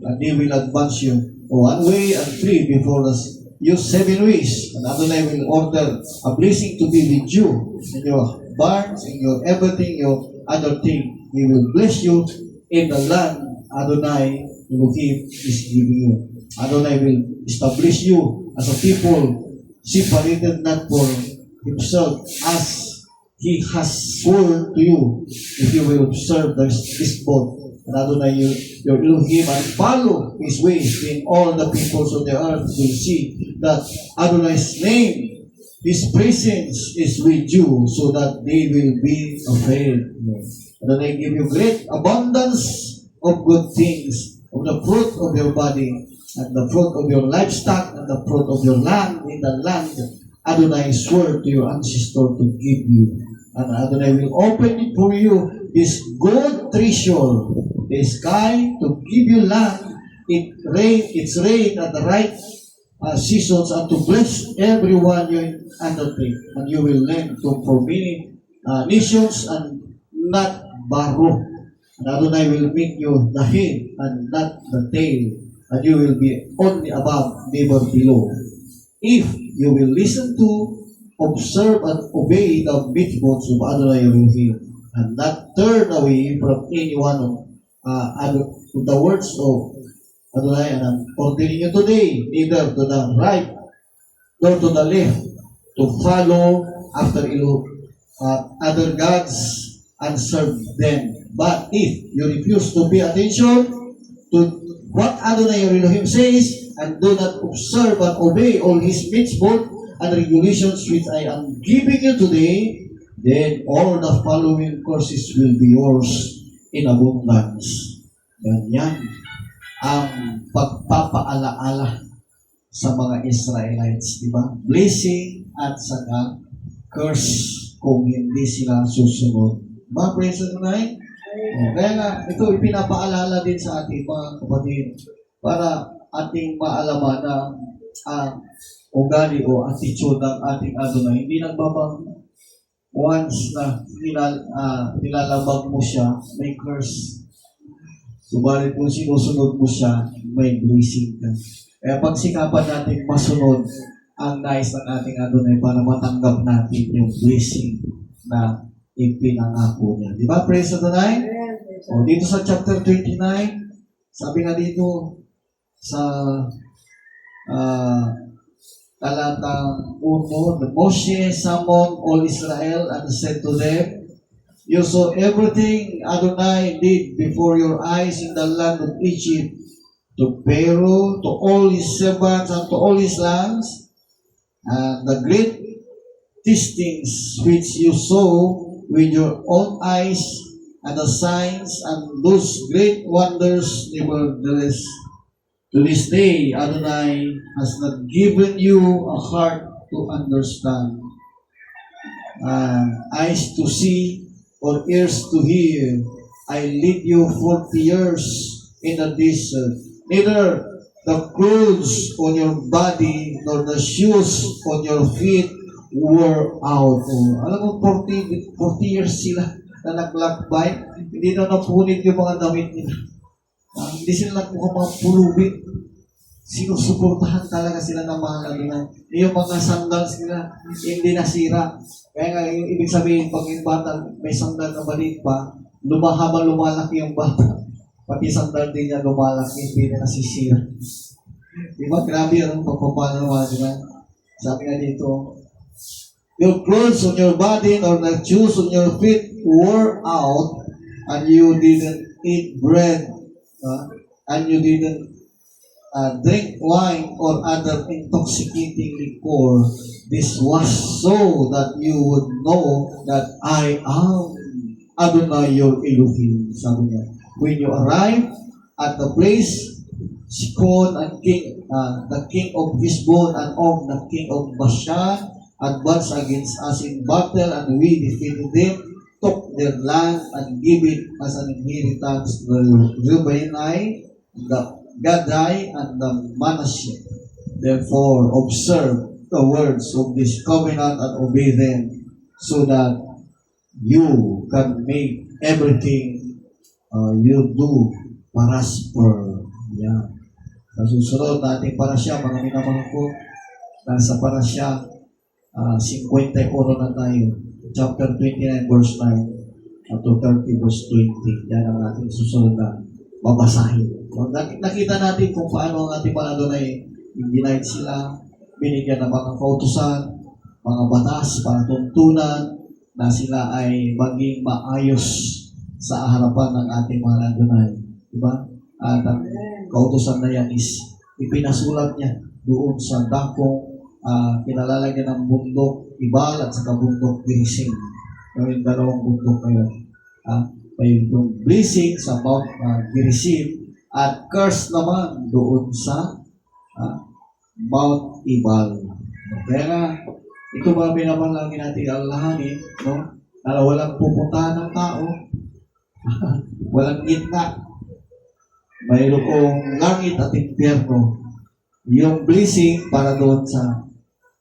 and they will advance you one way and three before us. You 7 ways, and Adonai will order a blessing to be with you in your barns, in your everything, your other thing. He will bless you in the land Adonai Elohim is giving you. Adonai will establish you as a people separated not for himself, as he has sworn to you, if you will observe this both. And Adonai, your Elohim, and follow his ways, in all the peoples of the earth will see that Adonai's name, his presence is with you, so that they will be afraid. Adonai give you great abundance of good things, of the fruit of your body, and the fruit of your livestock, and the fruit of your land, in the land Adonai swore to your ancestor to give you. And Adonai will open it for you, this good treasure, the sky, to give you land, its rain at the right seasons, and to bless everyone you undertake. And you will lend to for many nations, and not borrow. And Adonai will make you the head and not the tail, and you will be only above, never below. If you will listen to, observe, and obey the mitzvot of Adonai Elohim, and not turn away from any one of the words of Adonai, and I'm ordering you today, neither to the right nor to the left, to follow after other gods and serve them. But if you refuse to pay attention to what Adonai Elohim says, and do not observe and obey all his mitzvot and regulations which I am giving you today, then all the following courses will be yours in abundance. Ganyan ang pagpapaalaala sa mga Israelites, di ba? Blessing at saka curse kung hindi sila susunod. Diba? Praise the Lord. Kaya nga, ito ipinapaalala din sa ating mga kapatid para ating maalaman na ang ugali o attitude ng ating Adonai. Hindi nagbabang once na nilalabag mo siya, may curse. Subalit kung sinusunod mo siya, may blessing ka. Kaya pagsikapan natin masunod ang nais ng ating Adonai para matanggap natin yung blessing na ipinangako niya. Di ba? Praise the Lord. O dito sa chapter 29, sabi nga dito sa talatang 1, Moshe summoned all Israel and said to them, you saw everything Adonai did before your eyes in the land of Egypt, to Pharaoh, to all his servants, and to all his lands, and the great testings which you saw with your own eyes, and the signs and those great wonders. Nevertheless, to this day, Adonai has not given you a heart to understand, eyes to see, or ears to hear. I lead you 40 years in the desert. Neither the clothes on your body nor the shoes on your feet were out. Alam mo, 40 years sila na naglakbay. Hindi na napunit yung mga damit nila. Hindi sila nagmukhang mga pulubi. Sinusuportahan talaga sila ng mga kalinan. Yung mga sandals nila, hindi nasira. Kaya nga, yung ibig sabihin, pag yung bata may sandal na maliit pa, lumalaki yung bata. Pati sandal din niya lumalaki, hindi na nasisira. Diba? Grabe ang pagpapala naman, diba? Sabi nga dito, your clothes on your body or the shoes on your feet wore out, and you didn't eat bread, and you didn't drink wine or other intoxicating liquor. This was so that you would know that I am Adonai your Elohim. Sabi niya, when you arrive at the place Sikon and the king of Heshbon and Og, the king of Bashan, advanced against us in battle, and we defeated them, took their land, and gave it as an inheritance to the Reubenite, the Gadai, and the Manasseh. Therefore, observe the words of this covenant and obey them, so that you can make everything you do prosper. Yan. Kasusunod natin parasya, mga minamahal ko, nasa parasya 51 na tayo. Chapter 29, verse 9 up to 30, verse 20. Yan ang ating susunod na babasahin. Nakita natin kung paano ang ating mga Adonai i-denied sila, binigyan ng mga kautusan, mga batas, para tuntunan na sila ay maging maayos sa harapan ng ating mga Adonai. Diba? At ang kautusan na yan is ipinasulat niya doon sa dakong kinalalagyan ng bundok Ibal at sa bundok Gerizim. Yung dalawang bundok na yun. May yung blessing sa Mount Gerizim at curse naman doon sa Mount Ibal. Kaya ito ba binabanalangin natin alalahanin, no? Na walang pupuntahan ng tao, walang gitna, mayroong langit at impyerno. Yung blessing para doon sa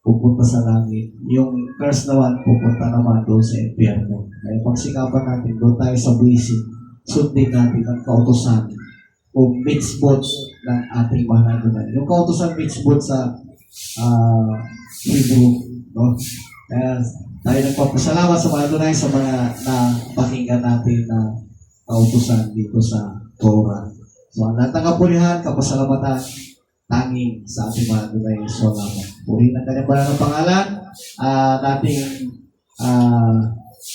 pupunta sa langit. Yung curse naman, pupunta naman doon sa impyerno. Kaya pagsikapan natin, doon tayo sa blessing. Sundin natin ang kautosan o mitzvot ng ating mahal na. Yung kautosan mitzvot sa Hebrew. No? Kaya tayo nagpapasalamat sa mga Adonai sa mga napakinggan natin na kautosan dito sa Torah. So, ang lahat ng kapulihan, kapasalamatan, tanging sa ating mga Adonai. Salamat. Purihin ang kanyang banal na pangalan. Nating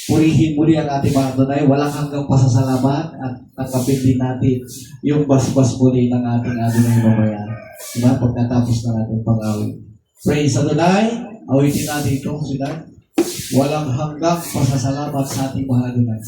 purihin muli ang ating mga Adonai. Walang hanggang pasasalamat at tanggapin din natin yung basbas muli ng ating Adonai mamaya. Diba? Pagkatapos ng ating pang-awit. Praise Adonai. Awitin natin ito sila. Walang hanggang pasasalamat sa ating mga Adonai.